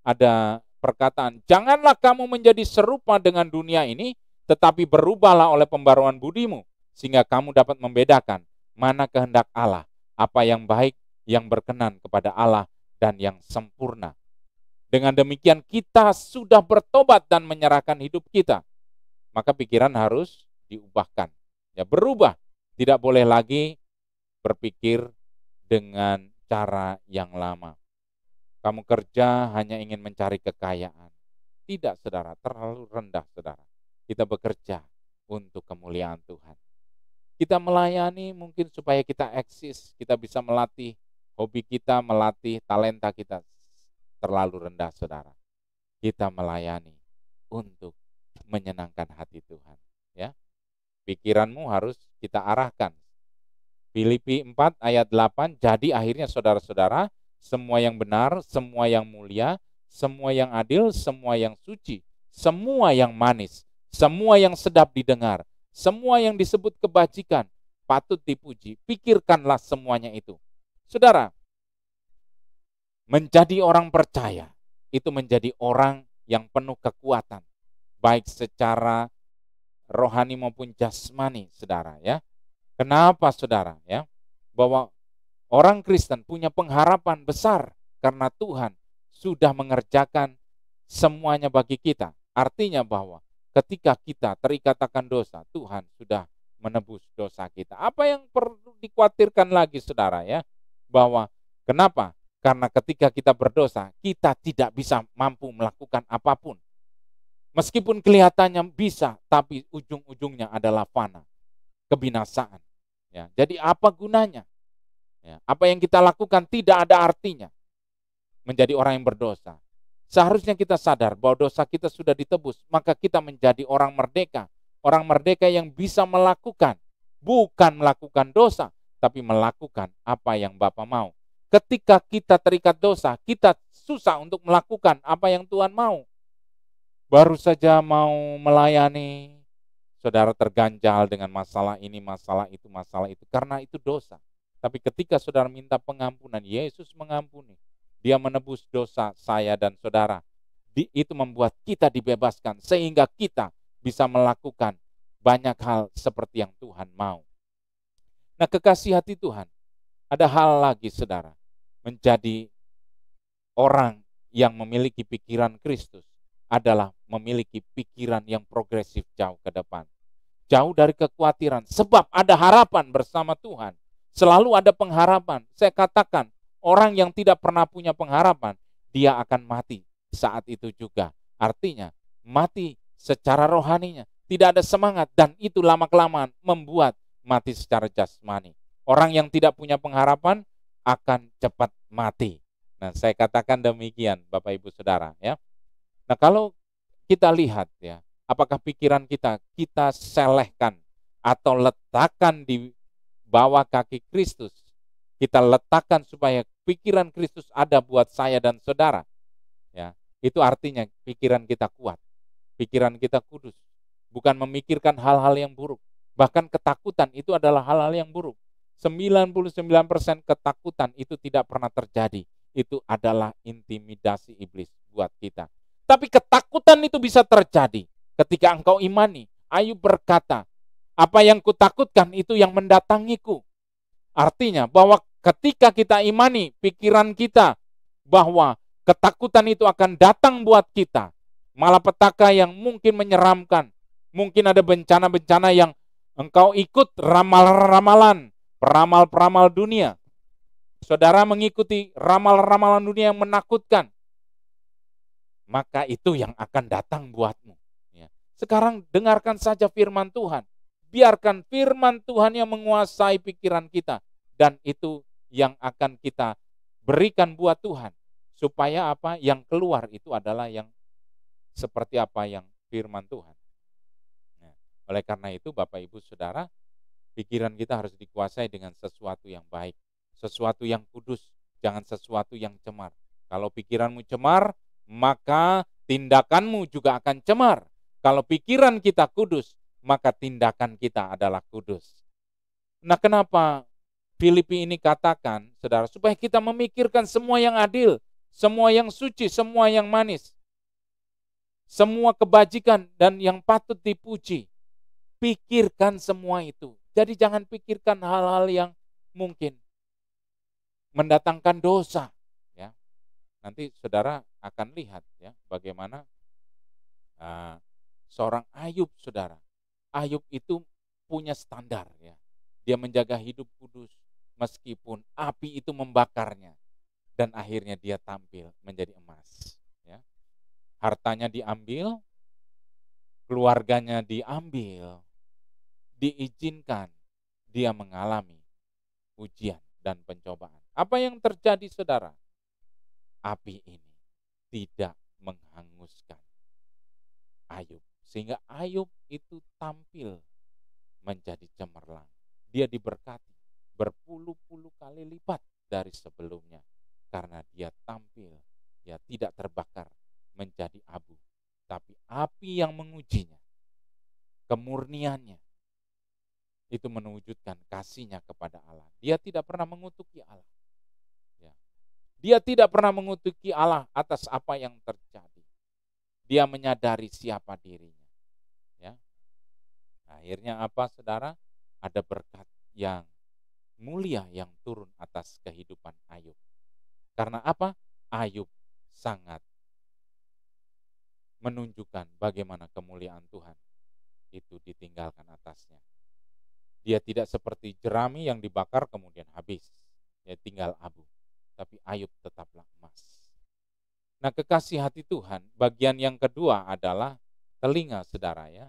Ada perkataan, janganlah kamu menjadi serupa dengan dunia ini, tetapi berubahlah oleh pembaruan budimu, sehingga kamu dapat membedakan mana kehendak Allah, apa yang baik, yang berkenan kepada Allah, dan yang sempurna. Dengan demikian kita sudah bertobat dan menyerahkan hidup kita. Maka pikiran harus diubahkan. Ya, berubah. Tidak boleh lagi berpikir dengan cara yang lama. Kamu kerja hanya ingin mencari kekayaan. Tidak, saudara, terlalu rendah, saudara. Kita bekerja untuk kemuliaan Tuhan. Kita melayani mungkin supaya kita eksis, kita bisa melatih hobi kita, melatih talenta kita. Terlalu rendah, saudara. Kita melayani untuk menyenangkan hati Tuhan. Ya, pikiranmu harus kita arahkan. Filipi 4 ayat 8, jadi akhirnya saudara-saudara, semua yang benar, semua yang mulia, semua yang adil, semua yang suci, semua yang manis, semua yang sedap didengar, semua yang disebut kebajikan, patut dipuji, pikirkanlah semuanya itu. Saudara, menjadi orang percaya, itu menjadi orang yang penuh kekuatan, baik secara rohani maupun jasmani, saudara ya. Kenapa, saudara ya? Bahwa orang Kristen punya pengharapan besar karena Tuhan sudah mengerjakan semuanya bagi kita. Artinya bahwa ketika kita terikat akan dosa, Tuhan sudah menebus dosa kita. Apa yang perlu dikhawatirkan lagi, saudara ya? Bahwa kenapa? Karena ketika kita berdosa, kita tidak bisa mampu melakukan apapun. Meskipun kelihatannya bisa, tapi ujung-ujungnya adalah fana, kebinasaan. Ya, jadi apa gunanya? Ya, apa yang kita lakukan tidak ada artinya. Menjadi orang yang berdosa. Seharusnya kita sadar bahwa dosa kita sudah ditebus, maka kita menjadi orang merdeka. Orang merdeka yang bisa melakukan, bukan melakukan dosa, tapi melakukan apa yang Bapa mau. Ketika kita terikat dosa, kita susah untuk melakukan apa yang Tuhan mau. Baru saja mau melayani, saudara terganjal dengan masalah ini, masalah itu, karena itu dosa. Tapi ketika saudara minta pengampunan, Yesus mengampuni. Dia menebus dosa saya dan saudara. Itu membuat kita dibebaskan, sehingga kita bisa melakukan banyak hal seperti yang Tuhan mau. Nah, kekasih hati Tuhan, ada hal lagi, saudara. Menjadi orang yang memiliki pikiran Kristus adalah memiliki pikiran yang progresif jauh ke depan. Jauh dari kekhawatiran, sebab ada harapan bersama Tuhan. Selalu ada pengharapan. Saya katakan, orang yang tidak pernah punya pengharapan, dia akan mati saat itu juga. Artinya, mati secara rohaninya. Tidak ada semangat, dan itu lama-kelamaan membuat mati secara jasmani. Orang yang tidak punya pengharapan akan cepat mati. Nah, saya katakan demikian, Bapak Ibu Saudara, ya. Nah, kalau kita lihat ya, apakah pikiran kita selehkan atau letakkan di bawah kaki Kristus. Kita letakkan supaya pikiran Kristus ada buat saya dan saudara. Ya, itu artinya pikiran kita kuat, pikiran kita kudus, bukan memikirkan hal-hal yang buruk. Bahkan ketakutan itu adalah hal-hal yang buruk. 99% ketakutan itu tidak pernah terjadi. Itu adalah intimidasi iblis buat kita. Tapi ketakutan itu bisa terjadi ketika engkau imani. Ayub berkata, apa yang kutakutkan itu yang mendatangiku. Artinya bahwa ketika kita imani pikiran kita bahwa ketakutan itu akan datang buat kita, malapetaka yang mungkin menyeramkan, mungkin ada bencana-bencana yang engkau ikut ramalan-ramalan, peramal-peramal dunia. Saudara mengikuti ramalan-ramalan dunia yang menakutkan, maka itu yang akan datang buatmu. Ya. Sekarang dengarkan saja firman Tuhan. Biarkan firman Tuhan yang menguasai pikiran kita. Dan itu yang akan kita berikan buat Tuhan. Supaya apa? Yang keluar itu adalah yang seperti apa yang firman Tuhan. Nah, oleh karena itu Bapak Ibu Saudara, pikiran kita harus dikuasai dengan sesuatu yang baik. Sesuatu yang kudus. Jangan sesuatu yang cemar. Kalau pikiranmu cemar, maka tindakanmu juga akan cemar. Kalau pikiran kita kudus, maka tindakan kita adalah kudus. Nah, kenapa Filipi ini katakan, saudara, supaya kita memikirkan semua yang adil, semua yang suci, semua yang manis, semua kebajikan dan yang patut dipuji. Pikirkan semua itu. Jadi jangan pikirkan hal-hal yang mungkin mendatangkan dosa. Ya, nanti saudara akan lihat ya bagaimana seorang Ayub, saudara. Ayub itu punya standar ya. Dia menjaga hidup kudus meskipun api itu membakarnya dan akhirnya dia tampil menjadi emas ya. Hartanya diambil, keluarganya diambil, diizinkan dia mengalami ujian dan pencobaan. Apa yang terjadi, saudara? Api ini tidak menghanguskan Ayub. Sehingga Ayub itu tampil menjadi cemerlang. Dia diberkati berpuluh-puluh kali lipat dari sebelumnya. Karena dia tampil, dia tidak terbakar menjadi abu. Tapi api yang mengujinya, kemurniannya, itu menwujudkan kasihnya kepada Allah. Dia tidak pernah mengutuki Allah. Ya. Dia tidak pernah mengutuki Allah atas apa yang terjadi. Dia menyadari siapa dirinya. Ya. Akhirnya apa, saudara? Ada berkat yang mulia yang turun atas kehidupan Ayub. Karena apa? Ayub sangat menunjukkan bagaimana kemuliaan Tuhan itu ditinggalkan atasnya. Dia tidak seperti jerami yang dibakar kemudian habis. Dia tinggal abu. Tapi Ayub tetaplah emas. Nah, kekasih hati Tuhan, bagian yang kedua adalah telinga, saudara ya.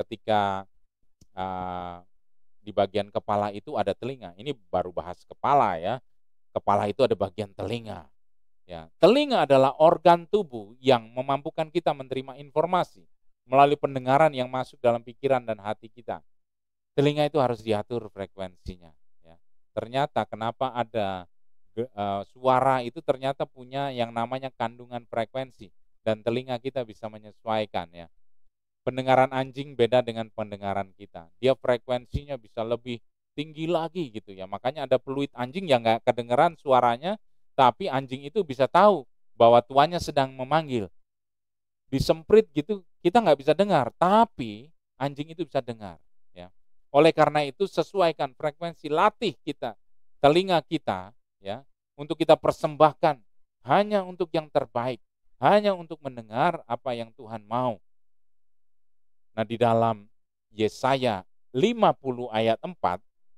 Ketika di bagian kepala itu ada telinga. Ini baru bahas kepala ya. Kepala itu ada bagian telinga. Ya, telinga adalah organ tubuh yang memampukan kita menerima informasi melalui pendengaran yang masuk dalam pikiran dan hati kita. Telinga itu harus diatur frekuensinya. Ya. Ternyata kenapa ada suara itu ternyata punya yang namanya kandungan frekuensi dan telinga kita bisa menyesuaikan ya. Pendengaran anjing beda dengan pendengaran kita. Dia frekuensinya bisa lebih tinggi lagi gitu ya. Makanya ada peluit anjing yang nggak kedengeran suaranya, tapi anjing itu bisa tahu bahwa tuannya sedang memanggil. Disemprit gitu kita nggak bisa dengar, tapi anjing itu bisa dengar. Ya. Oleh karena itu sesuaikan frekuensi, latih kita, telinga kita ya, untuk kita persembahkan hanya untuk yang terbaik, hanya untuk mendengar apa yang Tuhan mau. Nah, di dalam Yesaya 50 ayat 4,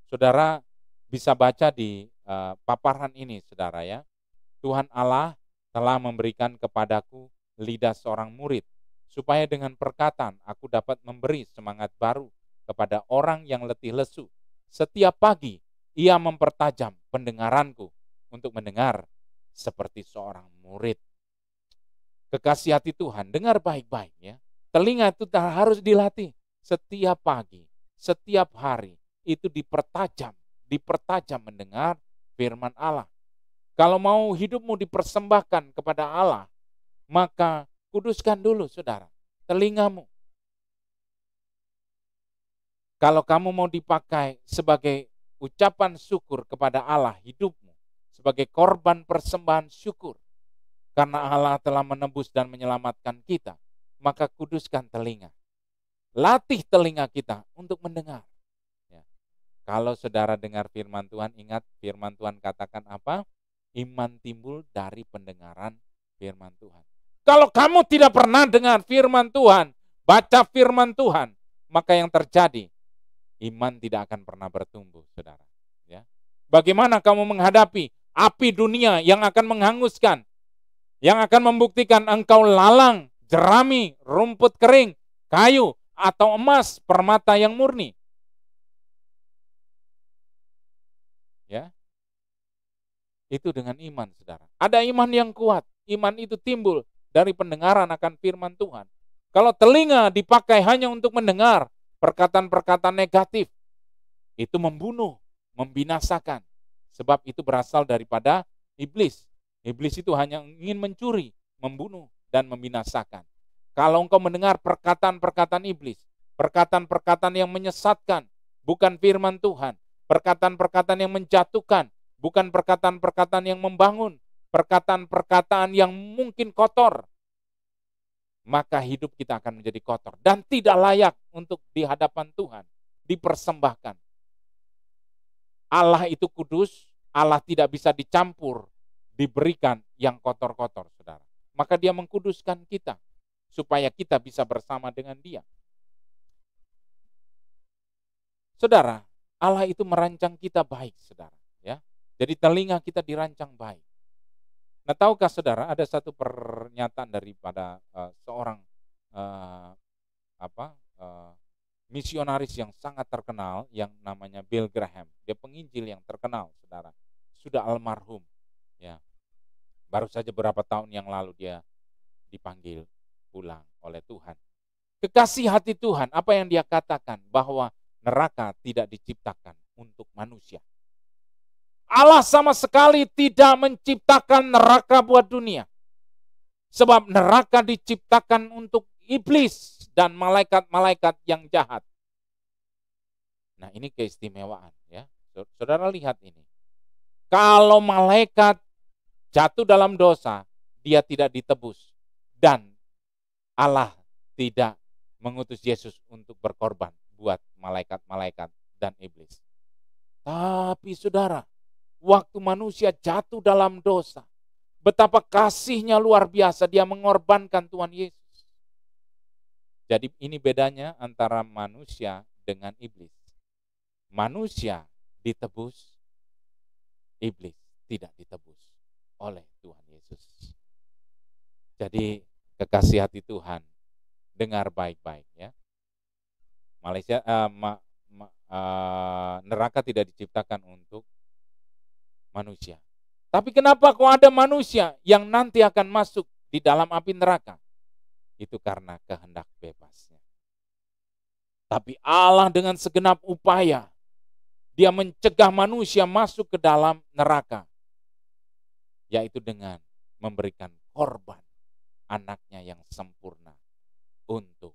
saudara bisa baca di paparan ini, saudara ya. Tuhan Allah telah memberikan kepadaku lidah seorang murid, supaya dengan perkataan aku dapat memberi semangat baru kepada orang yang letih lesu Setiap pagi ia mempertajam pendengaranku untuk mendengar seperti seorang murid. Kekasih hati Tuhan, dengar baik-baik ya. Telinga itu harus dilatih setiap pagi, setiap hari itu dipertajam mendengar firman Allah. Kalau mau hidupmu dipersembahkan kepada Allah, maka kuduskan dulu saudara, telingamu. Kalau kamu mau dipakai sebagai ucapan syukur kepada Allah hidupmu, sebagai korban persembahan syukur, karena Allah telah menebus dan menyelamatkan kita, maka kuduskan telinga. Latih telinga kita untuk mendengar. Ya. Kalau saudara dengar firman Tuhan, ingat firman Tuhan katakan apa? Iman timbul dari pendengaran firman Tuhan. Kalau kamu tidak pernah dengar firman Tuhan, baca firman Tuhan, maka yang terjadi, iman tidak akan pernah bertumbuh, saudara. Ya. Bagaimana kamu menghadapi api dunia yang akan menghanguskan, yang akan membuktikan engkau lalang, jerami, rumput kering, kayu, atau emas, permata yang murni? Ya, itu dengan iman, saudara. Ada iman yang kuat. Iman itu timbul dari pendengaran akan firman Tuhan. Kalau telinga dipakai hanya untuk mendengar perkataan-perkataan negatif, itu membunuh, membinasakan. Sebab itu berasal daripada iblis. Iblis itu hanya ingin mencuri, membunuh, dan membinasakan. Kalau engkau mendengar perkataan-perkataan iblis, perkataan-perkataan yang menyesatkan, bukan firman Tuhan, perkataan-perkataan yang menjatuhkan, bukan perkataan-perkataan yang membangun, perkataan-perkataan yang mungkin kotor, maka hidup kita akan menjadi kotor dan tidak layak untuk di hadapan Tuhan, dipersembahkan. Allah itu kudus, Allah tidak bisa dicampur, diberikan yang kotor-kotor, saudara. Maka dia mengkuduskan kita, supaya kita bisa bersama dengan dia. Saudara, Allah itu merancang kita baik, saudara. Ya, jadi telinga kita dirancang baik. Nah, tahukah saudara ada satu pernyataan daripada seorang misionaris yang sangat terkenal yang namanya Bill Graham. Dia penginjil yang terkenal, saudara. Sudah almarhum. Ya, baru saja beberapa tahun yang lalu dia dipanggil pulang oleh Tuhan. Kekasih hati Tuhan, apa yang dia katakan? Bahwa neraka tidak diciptakan untuk manusia. Allah sama sekali tidak menciptakan neraka buat dunia. Sebab neraka diciptakan untuk iblis dan malaikat-malaikat yang jahat. Nah, ini keistimewaan ya. Saudara lihat ini. Kalau malaikat jatuh dalam dosa, dia tidak ditebus. Dan Allah tidak mengutus Yesus untuk berkorban buat malaikat-malaikat dan iblis. Tapi saudara, waktu manusia jatuh dalam dosa, betapa kasihnya luar biasa, dia mengorbankan Tuhan Yesus. Jadi ini bedanya antara manusia dengan iblis. Manusia ditebus, iblis tidak ditebus oleh Tuhan Yesus. Jadi kekasih hati Tuhan, dengar baik-baik ya. Neraka tidak diciptakan untuk manusia. Tapi kenapa kok ada manusia yang nanti akan masuk di dalam api neraka? Itu karena kehendak bebasnya. Tapi Allah dengan segenap upaya, dia mencegah manusia masuk ke dalam neraka. Yaitu dengan memberikan korban anaknya yang sempurna untuk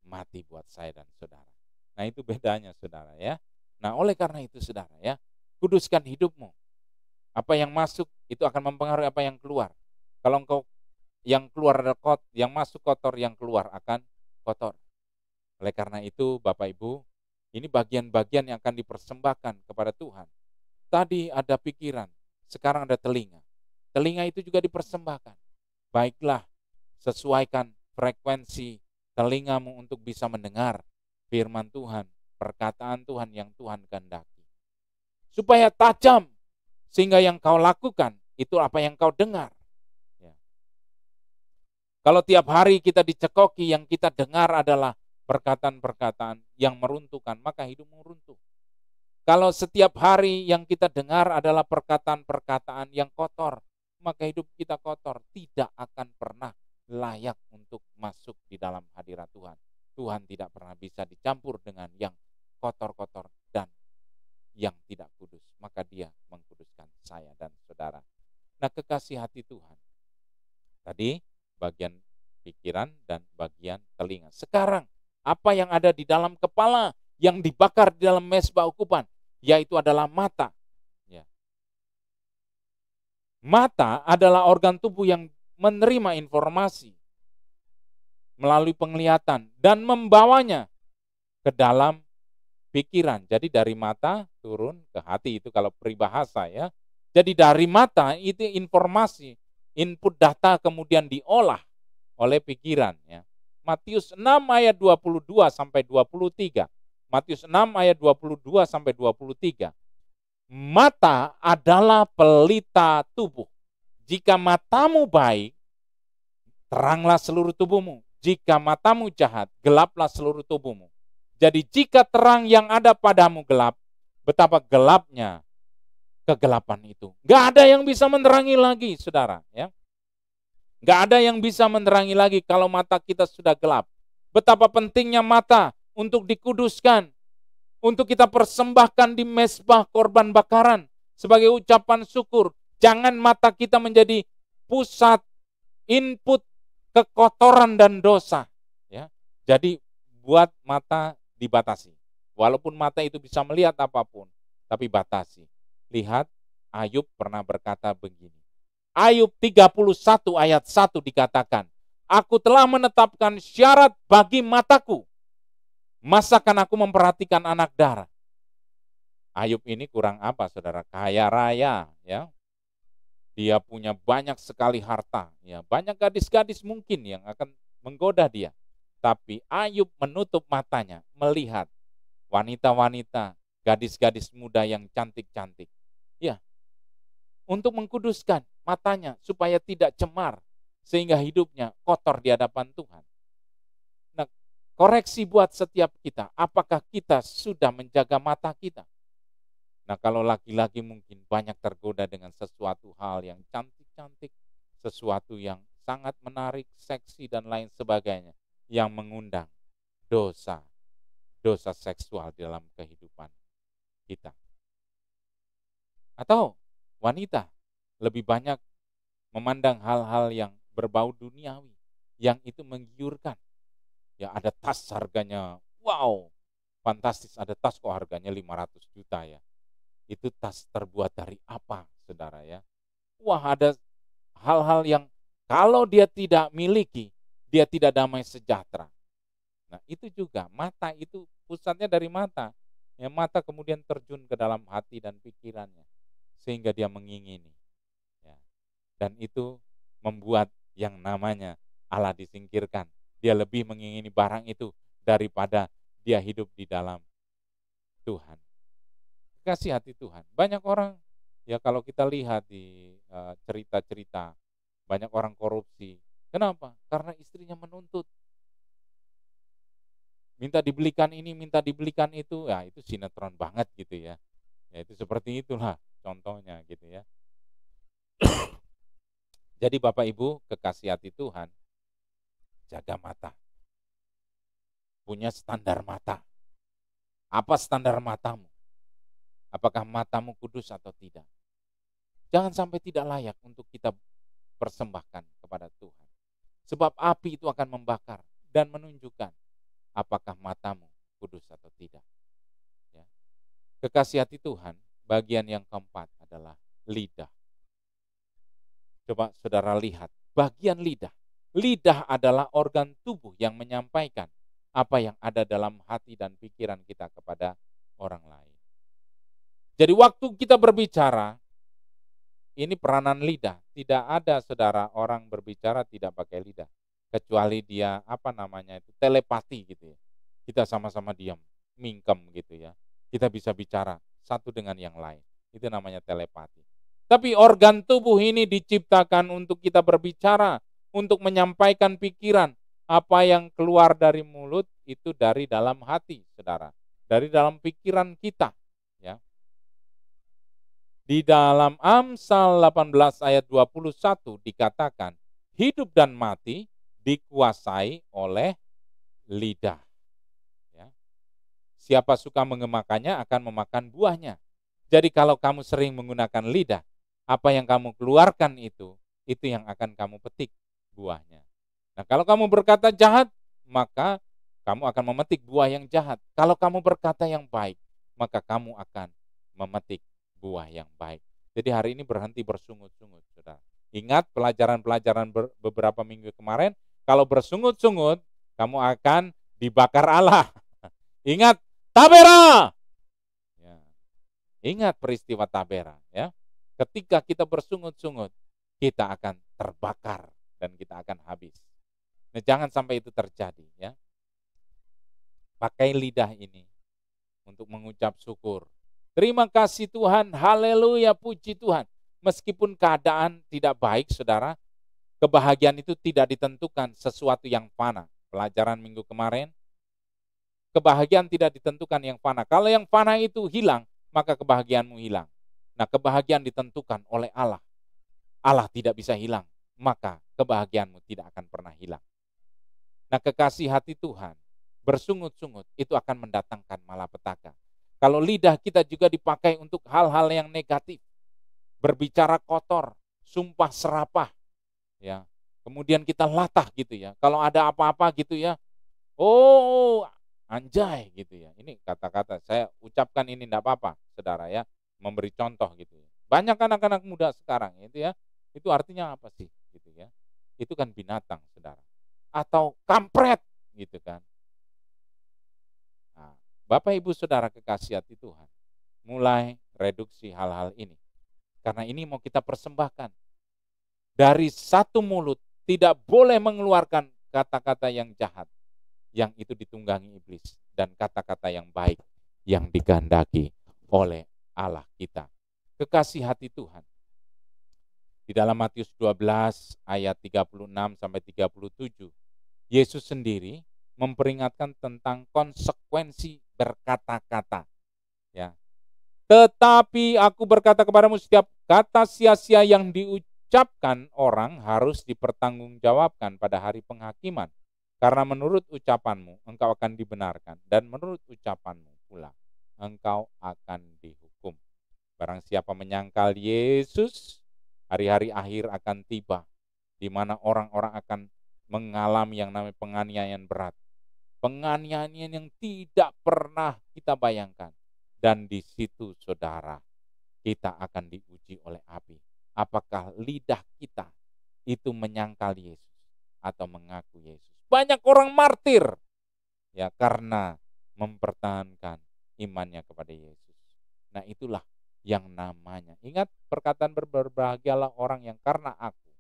mati buat saya dan saudara. Nah, itu bedanya saudara ya. Nah, oleh karena itu saudara ya, kuduskan hidupmu. Apa yang masuk itu akan mempengaruhi apa yang keluar. Kalau engkau yang keluar adalah yang masuk kotor, yang keluar akan kotor. Oleh karena itu Bapak Ibu, ini bagian-bagian yang akan dipersembahkan kepada Tuhan. Tadi ada pikiran, sekarang ada telinga. Telinga itu juga dipersembahkan. Baiklah, sesuaikan frekuensi telingamu untuk bisa mendengar firman Tuhan, perkataan Tuhan yang Tuhan kehendaki. Supaya tajam, sehingga yang kau lakukan itu apa yang kau dengar. Ya. Kalau tiap hari kita dicekoki, yang kita dengar adalah perkataan-perkataan yang meruntuhkan, maka hidupmu runtuh. Kalau setiap hari yang kita dengar adalah perkataan-perkataan yang kotor, maka hidup kita kotor, tidak akan pernah layak untuk masuk di dalam hadirat Tuhan. Tuhan tidak pernah bisa dicampur dengan yang kotor-kotor dan yang tidak kudus. Maka dia mengkuduskan saya dan saudara. Nah, kekasih hati Tuhan. Tadi bagian pikiran dan bagian telinga. Sekarang apa yang ada di dalam kepala yang dibakar di dalam mezbah ukupan, yaitu adalah mata. Ya. Mata adalah organ tubuh yang menerima informasi melalui penglihatan dan membawanya ke dalam pikiran. Jadi dari mata turun ke hati, itu kalau peribahasa ya. Jadi dari mata itu informasi, input data kemudian diolah oleh pikiran ya. Matius 6 ayat 22 sampai 23. Matius 6 ayat 22 sampai 23. Mata adalah pelita tubuh. Jika matamu baik, teranglah seluruh tubuhmu. Jika matamu jahat, gelaplah seluruh tubuhmu. Jadi jika terang yang ada padamu gelap, betapa gelapnya kegelapan itu. Gak ada yang bisa menerangi lagi, saudara. Ya. Gak ada yang bisa menerangi lagi kalau mata kita sudah gelap. Betapa pentingnya mata untuk dikuduskan, untuk kita persembahkan di mezbah korban bakaran sebagai ucapan syukur. Jangan mata kita menjadi pusat input kekotoran dan dosa. Ya. Jadi buat mata dibatasi. Walaupun mata itu bisa melihat apapun, tapi batasi. Lihat, Ayub pernah berkata begini. Ayub 31 ayat 1 dikatakan, aku telah menetapkan syarat bagi mataku. Masakan aku memperhatikan anak darah. Ayub ini kurang apa, saudara? Kaya raya, ya. Dia punya banyak sekali harta, ya. Banyak gadis-gadis mungkin yang akan menggoda dia. Tapi Ayub menutup matanya, melihat wanita-wanita, gadis-gadis muda yang cantik-cantik. Ya, untuk mengkuduskan matanya supaya tidak cemar sehingga hidupnya kotor di hadapan Tuhan. Nah, koreksi buat setiap kita, apakah kita sudah menjaga mata kita? Nah, kalau laki-laki mungkin banyak tergoda dengan sesuatu hal yang cantik-cantik, sesuatu yang sangat menarik, seksi dan lain sebagainya yang mengundang dosa seksual dalam kehidupan kita. Atau wanita lebih banyak memandang hal-hal yang berbau duniawi, yang itu menggiurkan. Ya, ada tas harganya, wow, fantastis, ada tas kok harganya 500 juta ya. Itu tas terbuat dari apa, saudara ya? Wah, ada hal-hal yang kalau dia tidak miliki, dia tidak damai sejahtera. Nah, itu juga, mata itu pusatnya dari mata. Ya, mata kemudian terjun ke dalam hati dan pikirannya, sehingga dia mengingini. Ya. Dan itu membuat yang namanya Allah disingkirkan. Dia lebih mengingini barang itu daripada dia hidup di dalam Tuhan. Kasih hati Tuhan. Banyak orang, ya kalau kita lihat di cerita-cerita, banyak orang korupsi. Kenapa? Karena istrinya menuntut. Minta dibelikan ini, minta dibelikan itu, ya itu sinetron banget gitu ya. Ya itu seperti itulah contohnya gitu ya. Jadi Bapak Ibu, kekasih hati Tuhan, jaga mata. Punya standar mata. Apa standar matamu? Apakah matamu kudus atau tidak? Jangan sampai tidak layak untuk kita persembahkan kepada Tuhan. Sebab api itu akan membakar dan menunjukkan apakah matamu kudus atau tidak. Ya. Kekasih hati Tuhan, bagian yang keempat adalah lidah. Coba saudara lihat, bagian lidah. Lidah adalah organ tubuh yang menyampaikan apa yang ada dalam hati dan pikiran kita kepada orang lain. Jadi waktu kita berbicara, ini peranan lidah. Tidak ada saudara orang berbicara tidak pakai lidah. Kecuali dia telepati gitu ya. Kita sama-sama diam, mingkem gitu ya. Kita bisa bicara satu dengan yang lain. Itu namanya telepati. Tapi organ tubuh ini diciptakan untuk kita berbicara, untuk menyampaikan pikiran. Apa yang keluar dari mulut itu dari dalam hati, saudara. Dari dalam pikiran kita, ya. Di dalam Amsal 18 ayat 21 dikatakan, hidup dan mati dikuasai oleh lidah. Ya. Siapa suka mengemakannya akan memakan buahnya. Jadi kalau kamu sering menggunakan lidah, apa yang kamu keluarkan itu yang akan kamu petik buahnya. Nah, kalau kamu berkata jahat, maka kamu akan memetik buah yang jahat. Kalau kamu berkata yang baik, maka kamu akan memetik buah yang baik. Jadi hari ini berhenti bersungut-sungut, saudara. Ingat pelajaran-pelajaran beberapa minggu kemarin, kalau bersungut-sungut, kamu akan dibakar Allah. Ingat, Tabera! Ya. Ingat peristiwa Tabera. Ya. Ketika kita bersungut-sungut, kita akan terbakar dan kita akan habis. Nah, jangan sampai itu terjadi. Ya. Pakai lidah ini untuk mengucap syukur. Terima kasih Tuhan, haleluya, puji Tuhan. Meskipun keadaan tidak baik, saudara, kebahagiaan itu tidak ditentukan sesuatu yang fana. Pelajaran minggu kemarin, kebahagiaan tidak ditentukan yang fana. Kalau yang fana itu hilang, maka kebahagiaanmu hilang. Nah, kebahagiaan ditentukan oleh Allah. Allah tidak bisa hilang, maka kebahagiaanmu tidak akan pernah hilang. Nah, kekasih hati Tuhan, bersungut-sungut itu akan mendatangkan malapetaka. Kalau lidah kita juga dipakai untuk hal-hal yang negatif, berbicara kotor, sumpah serapah, ya. Kemudian kita latah gitu ya. Kalau ada apa-apa gitu ya, oh anjay gitu ya. Ini kata-kata saya ucapkan ini enggak apa-apa, saudara ya, memberi contoh gitu ya. Banyak anak-anak muda sekarang itu ya, itu artinya apa sih gitu ya. Itu kan binatang, saudara. Atau kampret gitu kan. Nah, Bapak Ibu Saudara kekasih hati Tuhan, mulai reduksi hal-hal ini. Karena ini mau kita persembahkan. Dari satu mulut tidak boleh mengeluarkan kata-kata yang jahat, yang itu ditunggangi iblis, dan kata-kata yang baik yang dikehendaki oleh Allah kita. Kekasih hati Tuhan. Di dalam Matius 12 ayat 36 sampai 37, Yesus sendiri memperingatkan tentang konsekuensi berkata-kata. Ya. Tetapi aku berkata kepadamu, setiap kata sia-sia yang diucapkan orang harus dipertanggungjawabkan pada hari penghakiman. Karena menurut ucapanmu engkau akan dibenarkan, dan menurut ucapanmu pula engkau akan dihukum. Barang siapa menyangkal Yesus, hari-hari akhir akan tiba, di mana orang-orang akan mengalami yang namanya penganiayaan berat. Penganiayaan yang tidak pernah kita bayangkan. Dan di situ saudara, kita akan diuji oleh api. Apakah lidah kita itu menyangkal Yesus atau mengaku Yesus? Banyak orang martir ya karena mempertahankan imannya kepada Yesus. Nah, itulah yang namanya. Ingat perkataan berbahagialah orang yang karena aku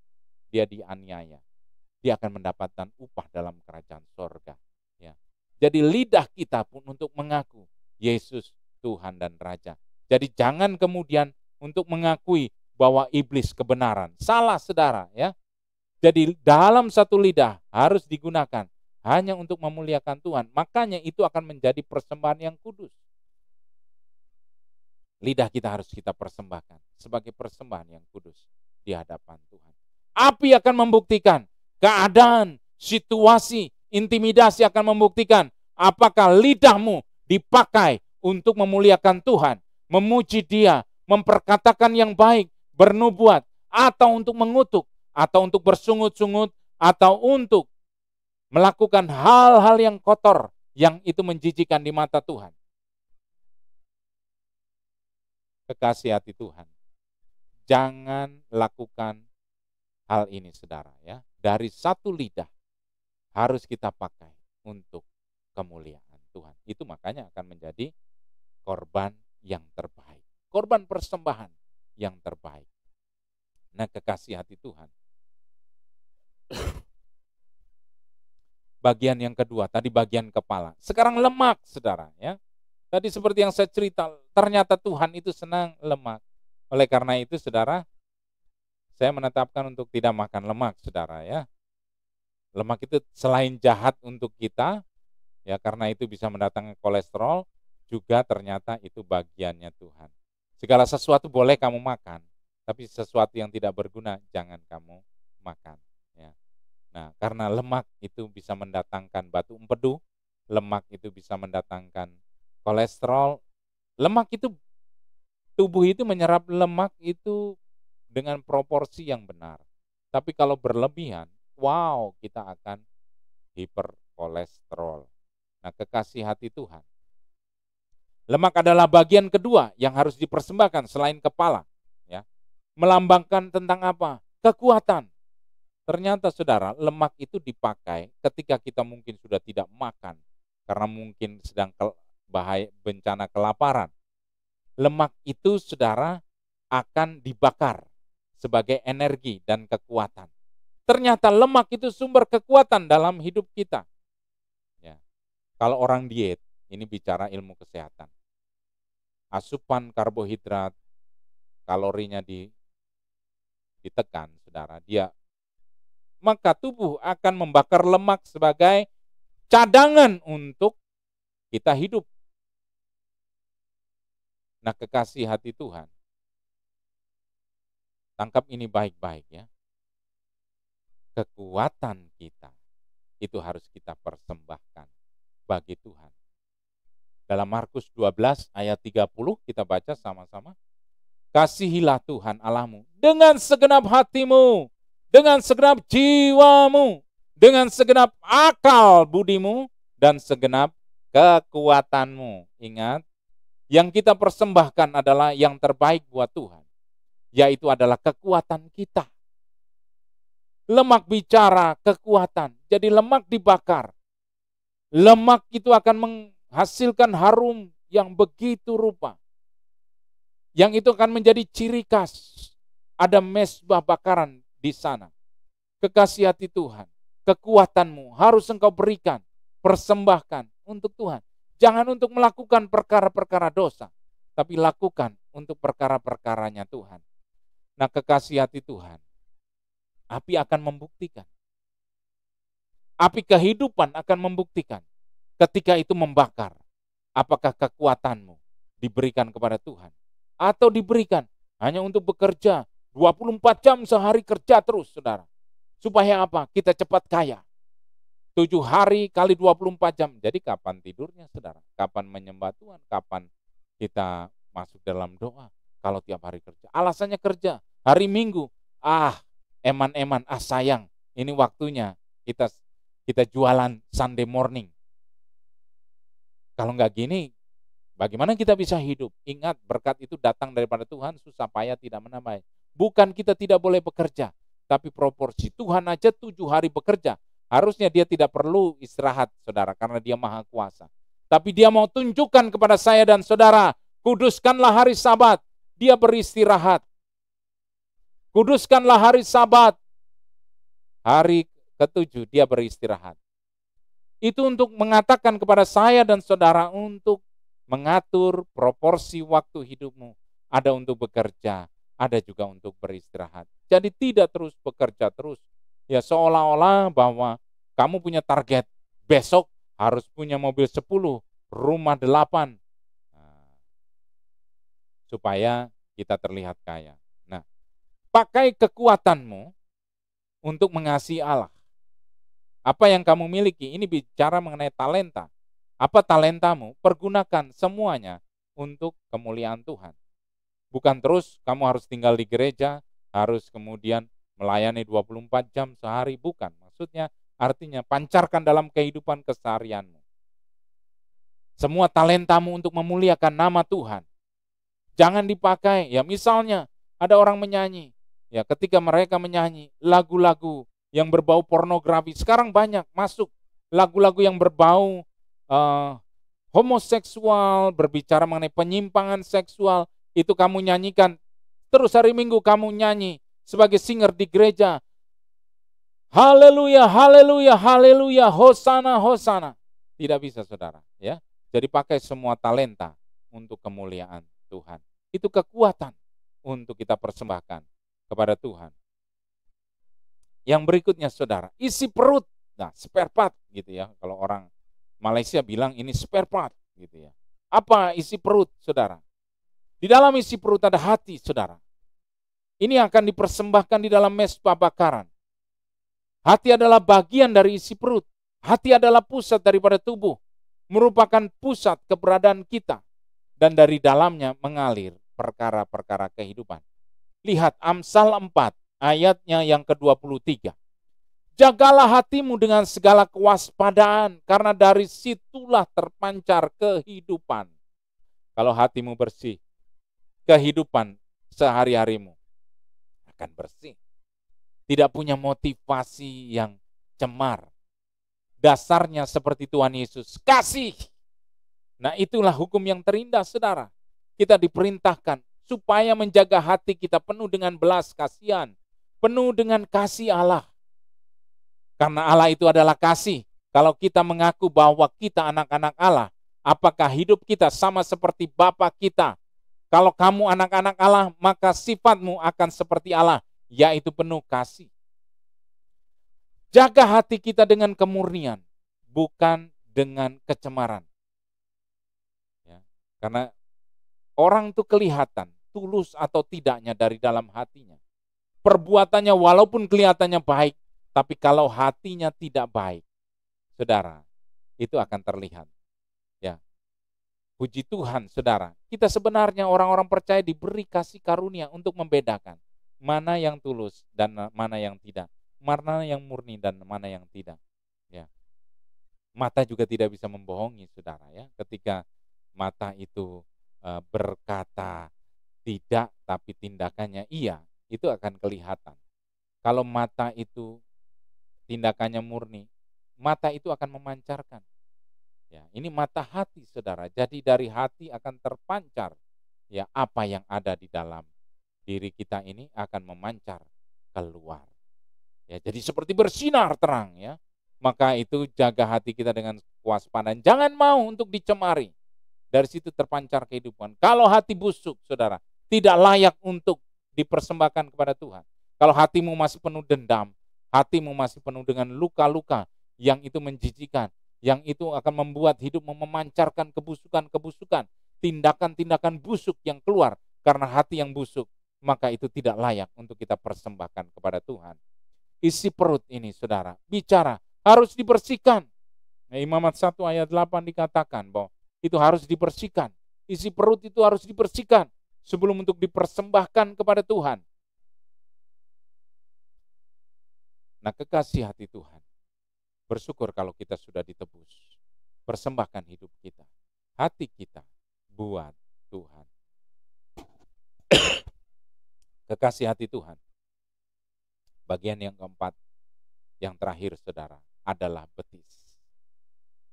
dia dianiaya. Dia akan mendapatkan upah dalam kerajaan sorga. Ya. Jadi lidah kita pun untuk mengaku Yesus Tuhan dan Raja. Jadi jangan kemudian untuk mengakui bahwa iblis kebenaran. Salah saudara ya. Jadi dalam satu lidah harus digunakan hanya untuk memuliakan Tuhan. Makanya itu akan menjadi persembahan yang kudus. Lidah kita harus kita persembahkan sebagai persembahan yang kudus di hadapan Tuhan. Api akan membuktikan keadaan, situasi, intimidasi akan membuktikan apakah lidahmu dipakai untuk memuliakan Tuhan, memuji Dia, memperkatakan yang baik, bernubuat, atau untuk mengutuk, atau untuk bersungut-sungut, atau untuk melakukan hal-hal yang kotor yang itu menjijikan di mata Tuhan. Kekasih hati Tuhan, jangan lakukan hal ini saudara ya. Dari satu lidah harus kita pakai untuk kemuliaan Tuhan. Itu makanya akan menjadi korban yang terbaik. Korban persembahan yang terbaik. Nah, kekasih hati Tuhan. Bagian yang kedua, tadi bagian kepala. Sekarang lemak, saudara ya. Tadi seperti yang saya cerita, ternyata Tuhan itu senang lemak. Oleh karena itu, saudara, saya menetapkan untuk tidak makan lemak, saudara ya. Lemak itu selain jahat untuk kita, ya karena itu bisa mendatangkan kolesterol, juga ternyata itu bagiannya Tuhan. Segala sesuatu boleh kamu makan, tapi sesuatu yang tidak berguna jangan kamu makan. Ya. Nah, karena lemak itu bisa mendatangkan batu empedu, lemak itu bisa mendatangkan kolesterol, lemak itu, tubuh itu menyerap lemak itu dengan proporsi yang benar. Tapi kalau berlebihan, wow, kita akan hiperkolesterol. Nah, kekasih hati Tuhan, lemak adalah bagian kedua yang harus dipersembahkan selain kepala. Ya. Melambangkan tentang apa? Kekuatan. Ternyata saudara, lemak itu dipakai ketika kita mungkin sudah tidak makan, karena mungkin sedang bahaya bencana kelaparan. Lemak itu saudara akan dibakar sebagai energi dan kekuatan. Ternyata lemak itu sumber kekuatan dalam hidup kita. Ya. Kalau orang diet, ini bicara ilmu kesehatan. Asupan karbohidrat, kalorinya ditekan, saudara, maka tubuh akan membakar lemak sebagai cadangan untuk kita hidup. Nah, kekasih hati Tuhan, tangkap ini baik-baik ya. Kekuatan kita itu harus kita persembahkan bagi Tuhan. Dalam Markus 12 ayat 30 kita baca sama-sama. Kasihilah Tuhan Allahmu dengan segenap hatimu, dengan segenap jiwamu, dengan segenap akal budimu, dan segenap kekuatanmu. Ingat, yang kita persembahkan adalah yang terbaik buat Tuhan, yaitu adalah kekuatan kita. Lemak bicara kekuatan, jadi lemak dibakar. Lemak itu akan menghasilkan harum yang begitu rupa. Yang itu akan menjadi ciri khas. Ada mezbah bakaran di sana. Kekasih hati Tuhan, kekuatanmu harus engkau berikan, persembahkan untuk Tuhan. Jangan untuk melakukan perkara-perkara dosa, tapi lakukan untuk perkara-perkaranya Tuhan. Nah, kekasih hati Tuhan, api akan membuktikan. Api kehidupan akan membuktikan. Ketika itu membakar, apakah kekuatanmu diberikan kepada Tuhan, atau diberikan hanya untuk bekerja 24 jam sehari kerja terus, saudara. Supaya apa? Kita cepat kaya. 7 hari kali 24 jam. Jadi kapan tidurnya, saudara? Kapan menyembah Tuhan? Kapan kita masuk dalam doa? Kalau tiap hari kerja. Alasannya kerja. Hari Minggu, eman-eman, sayang. Ini waktunya kita jualan Sunday morning. Kalau nggak gini, bagaimana kita bisa hidup? Ingat, berkat itu datang daripada Tuhan, susah payah tidak menambah. Bukan kita tidak boleh bekerja, tapi proporsi. Tuhan aja 7 hari bekerja. Harusnya dia tidak perlu istirahat, saudara, karena dia maha kuasa. Tapi dia mau tunjukkan kepada saya dan saudara, kuduskanlah hari Sabat, dia beristirahat. Kuduskanlah hari Sabat, hari ke-7 dia beristirahat. Itu untuk mengatakan kepada saya dan saudara untuk mengatur proporsi waktu hidupmu. Ada untuk bekerja, ada juga untuk beristirahat. Jadi tidak terus bekerja terus. Ya seolah-olah bahwa kamu punya target, besok harus punya mobil 10, rumah 8. Supaya kita terlihat kaya. Nah, pakai kekuatanmu untuk mengasihi Allah. Apa yang kamu miliki, ini bicara mengenai talenta. Apa talentamu? Pergunakan semuanya untuk kemuliaan Tuhan. Bukan terus kamu harus tinggal di gereja, harus kemudian melayani 24 jam sehari. Bukan. Maksudnya artinya pancarkan dalam kehidupan keseharianmu. Semua talentamu untuk memuliakan nama Tuhan. Jangan dipakai, ya misalnya ada orang menyanyi. Ya ketika mereka menyanyi lagu-lagu yang berbau pornografi, sekarang banyak masuk lagu-lagu yang berbau homoseksual, berbicara mengenai penyimpangan seksual, itu kamu nyanyikan. Terus hari Minggu kamu nyanyi sebagai singer di gereja. Haleluya, haleluya, haleluya, hosana, hosana. Tidak bisa, saudara. Ya, jadi pakai semua talenta untuk kemuliaan Tuhan. Itu kekuatan untuk kita persembahkan kepada Tuhan. Yang berikutnya, saudara, isi perut. Nah, spare part gitu ya. Kalau orang Malaysia bilang ini spare part gitu ya. Apa isi perut, saudara? Di dalam isi perut ada hati, saudara. Ini akan dipersembahkan di dalam mezbah bakaran. Hati adalah bagian dari isi perut. Hati adalah pusat daripada tubuh, merupakan pusat keberadaan kita, dan dari dalamnya mengalir perkara-perkara kehidupan. Lihat Amsal 4 ayatnya yang ke-23. Jagalah hatimu dengan segala kewaspadaan, karena dari situlah terpancar kehidupan. Kalau hatimu bersih, kehidupan sehari-harimu akan bersih. Tidak punya motivasi yang cemar. Dasarnya seperti Tuhan Yesus, kasih. Nah, itulah hukum yang terindah, saudara. Kita diperintahkan supaya menjaga hati kita penuh dengan belas kasihan, penuh dengan kasih Allah. Karena Allah itu adalah kasih. Kalau kita mengaku bahwa kita anak-anak Allah, apakah hidup kita sama seperti Bapa kita? Kalau kamu anak-anak Allah, maka sifatmu akan seperti Allah, yaitu penuh kasih. Jaga hati kita dengan kemurnian, bukan dengan kecemaran. Ya, karena orang itu kelihatan tulus atau tidaknya dari dalam hatinya. Perbuatannya walaupun kelihatannya baik, tapi kalau hatinya tidak baik, saudara, itu akan terlihat. Ya, puji Tuhan, saudara. Kita sebenarnya orang-orang percaya diberi kasih karunia untuk membedakan mana yang tulus dan mana yang tidak, mana yang murni dan mana yang tidak. Ya, mata juga tidak bisa membohongi, saudara. Ya, ketika mata itu berkata tidak, tapi tindakannya iya, itu akan kelihatan. Kalau mata itu tindakannya murni, mata itu akan memancarkan. Ya, ini mata hati, saudara. Jadi dari hati akan terpancar ya apa yang ada di dalam diri kita ini akan memancar keluar. Ya, jadi seperti bersinar terang ya. Maka itu jaga hati kita dengan kewaspadaan. Jangan mau untuk dicemari. Dari situ terpancar kehidupan. Kalau hati busuk, saudara, tidak layak untuk dipersembahkan kepada Tuhan. Kalau hatimu masih penuh dendam, hatimu masih penuh dengan luka-luka yang itu menjijikan, yang itu akan membuat hidupmu memancarkan kebusukan-kebusukan, tindakan-tindakan busuk yang keluar karena hati yang busuk, maka itu tidak layak untuk kita persembahkan kepada Tuhan. Isi perut ini, saudara, bicara, harus dibersihkan. Nah, Imamat 1 ayat 8 dikatakan bahwa itu harus dibersihkan. Isi perut itu harus dibersihkan sebelum untuk dipersembahkan kepada Tuhan. Nah, kekasih hati Tuhan, bersyukur kalau kita sudah ditebus. Persembahkan hidup kita, hati kita buat Tuhan. Kekasih hati Tuhan. Bagian yang keempat, yang terakhir, saudara, adalah betis.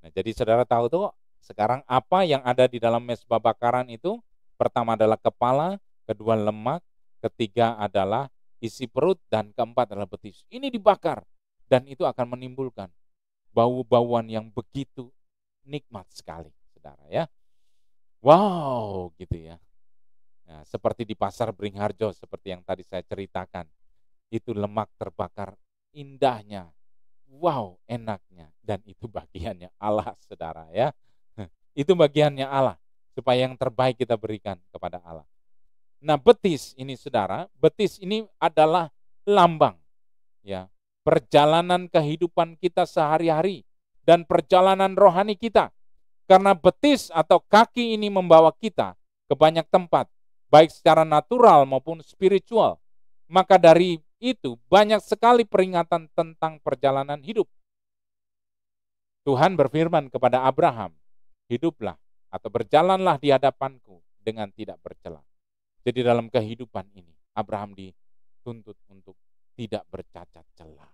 Nah, jadi saudara tahu tuh sekarang apa yang ada di dalam mezbah bakaran itu? Pertama adalah kepala, kedua lemak, ketiga adalah isi perut, dan keempat adalah betis. Ini dibakar dan itu akan menimbulkan bau-bauan yang begitu nikmat sekali, saudara ya. Wow, gitu ya. Nah, seperti di pasar Beringharjo, seperti yang tadi saya ceritakan, itu lemak terbakar indahnya, wow, enaknya, dan itu bagiannya Allah, saudara ya. Itu bagiannya Allah, supaya yang terbaik kita berikan kepada Allah. Nah, betis ini, saudara, betis ini adalah lambang ya perjalanan kehidupan kita sehari-hari dan perjalanan rohani kita. Karena betis atau kaki ini membawa kita ke banyak tempat, baik secara natural maupun spiritual. Maka dari itu banyak sekali peringatan tentang perjalanan hidup. Tuhan berfirman kepada Abraham, hiduplah atau berjalanlah di hadapanku dengan tidak bercela. Jadi dalam kehidupan ini, Abraham dituntut untuk tidak bercacat celah.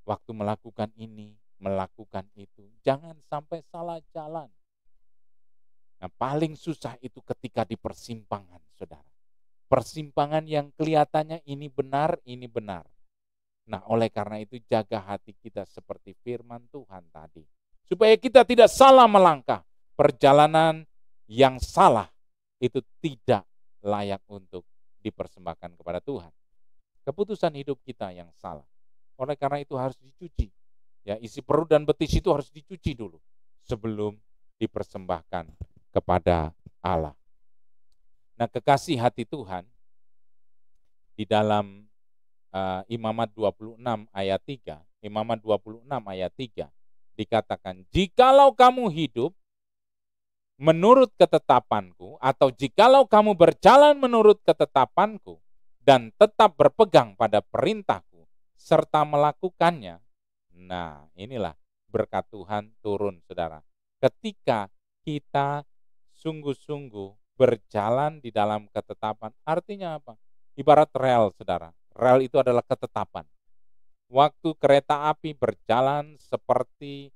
Waktu melakukan ini, melakukan itu, jangan sampai salah jalan. Nah, paling susah itu ketika di persimpangan, saudara. Persimpangan yang kelihatannya ini benar, ini benar. Nah, oleh karena itu jaga hati kita seperti firman Tuhan tadi. Supaya kita tidak salah melangkah. Perjalanan yang salah itu tidak layak untuk dipersembahkan kepada Tuhan. Keputusan hidup kita yang salah. Oleh karena itu harus dicuci. Ya, isi perut dan betis itu harus dicuci dulu sebelum dipersembahkan kepada Allah. Nah, kekasih hati Tuhan di dalam Imamat 26 ayat 3, Imamat 26 ayat 3 dikatakan, jikalau kamu hidup menurut ketetapanku, atau jikalau kamu berjalan menurut ketetapanku dan tetap berpegang pada perintahku serta melakukannya. Nah, inilah berkat Tuhan turun, saudara. Ketika kita sungguh-sungguh berjalan di dalam ketetapan, artinya apa? Ibarat rel, saudara. Rel itu adalah ketetapan. Waktu kereta api berjalan seperti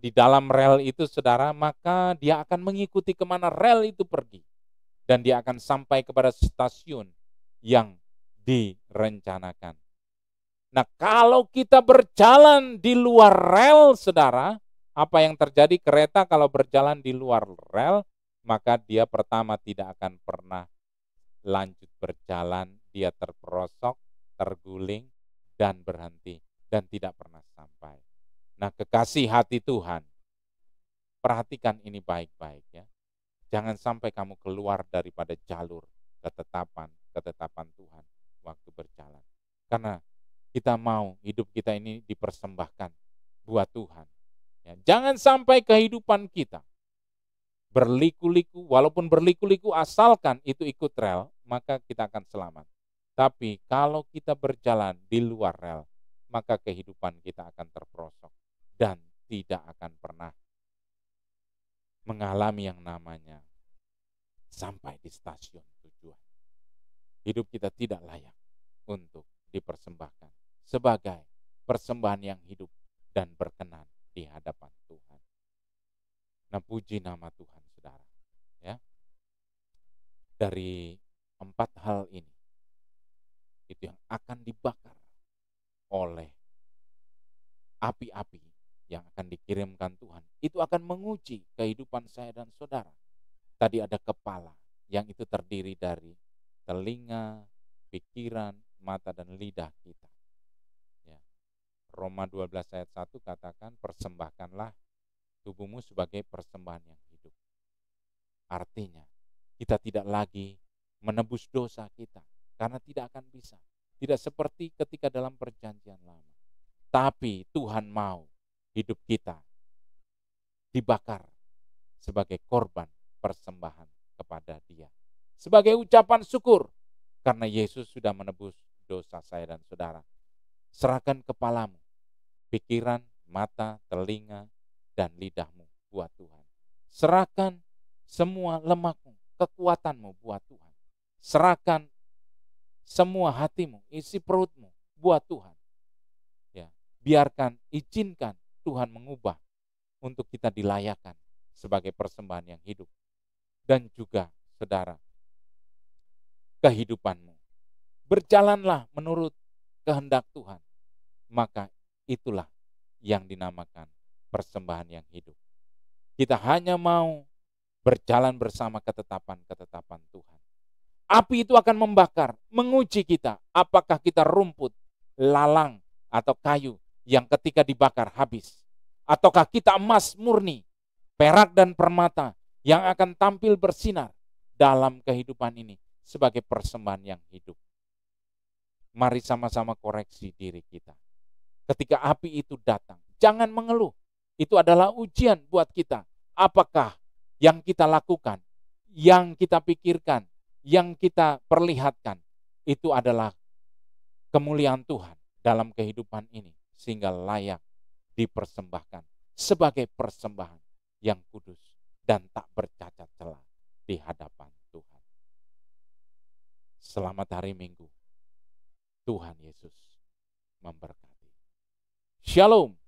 di dalam rel itu, saudara, maka dia akan mengikuti kemana rel itu pergi. Dan dia akan sampai kepada stasiun yang direncanakan. Nah, kalau kita berjalan di luar rel, saudara, apa yang terjadi? Kereta kalau berjalan di luar rel, maka dia pertama tidak akan pernah lanjut berjalan, dia terperosok, terguling, dan berhenti, dan tidak pernah sampai. Nah, kekasih hati Tuhan, perhatikan ini baik-baik ya. Jangan sampai kamu keluar daripada jalur ketetapan Tuhan waktu berjalan. Karena kita mau hidup kita ini dipersembahkan buat Tuhan. Ya, jangan sampai kehidupan kita berliku-liku, walaupun berliku-liku asalkan itu ikut rel, maka kita akan selamat. Tapi kalau kita berjalan di luar rel, maka kehidupan kita akan terperosok dan tidak akan pernah mengalami yang namanya sampai di stasiun tujuan. Hidup kita tidak layak untuk dipersembahkan sebagai persembahan yang hidup dan berkenan di hadapan Tuhan. Nah, puji nama Tuhan, saudara. Ya, dari 4 hal ini, itu yang akan dibakar oleh api-api yang akan dikirimkan Tuhan, itu akan menguji kehidupan saya dan saudara. Tadi ada kepala, yang itu terdiri dari telinga, pikiran, mata, dan lidah kita. Ya. Roma 12 ayat 1 katakan, persembahkanlah tubuhmu sebagai persembahan yang hidup. Artinya, kita tidak lagi menebus dosa kita, karena tidak akan bisa. Tidak seperti ketika dalam perjanjian lama. Tapi Tuhan mau hidup kita dibakar sebagai korban persembahan kepada Dia. Sebagai ucapan syukur, karena Yesus sudah menebus dosa saya dan saudara. Serahkan kepalamu, pikiran, mata, telinga, dan lidahmu buat Tuhan. Serahkan semua lemakmu, kekuatanmu buat Tuhan. Serahkan semua hatimu, isi perutmu buat Tuhan. Ya, biarkan, izinkan Tuhan mengubah untuk kita dilayakkan sebagai persembahan yang hidup. Dan juga, saudara, kehidupanmu. Berjalanlah menurut kehendak Tuhan. Maka itulah yang dinamakan persembahan yang hidup. Kita hanya mau berjalan bersama ketetapan-ketetapan Tuhan. Api itu akan membakar, menguji kita. Apakah kita rumput, lalang, atau kayu yang ketika dibakar habis. Ataukah kita emas murni, perak dan permata yang akan tampil bersinar dalam kehidupan ini sebagai persembahan yang hidup. Mari sama-sama koreksi diri kita. Ketika api itu datang, jangan mengeluh. Itu adalah ujian buat kita. Apakah yang kita lakukan, yang kita pikirkan, yang kita perlihatkan, itu adalah kemuliaan Tuhan dalam kehidupan ini, sehingga layak dipersembahkan sebagai persembahan yang kudus dan tak bercacat celah di hadapan Tuhan. Selamat hari Minggu. Tuhan Yesus memberkati. Shalom.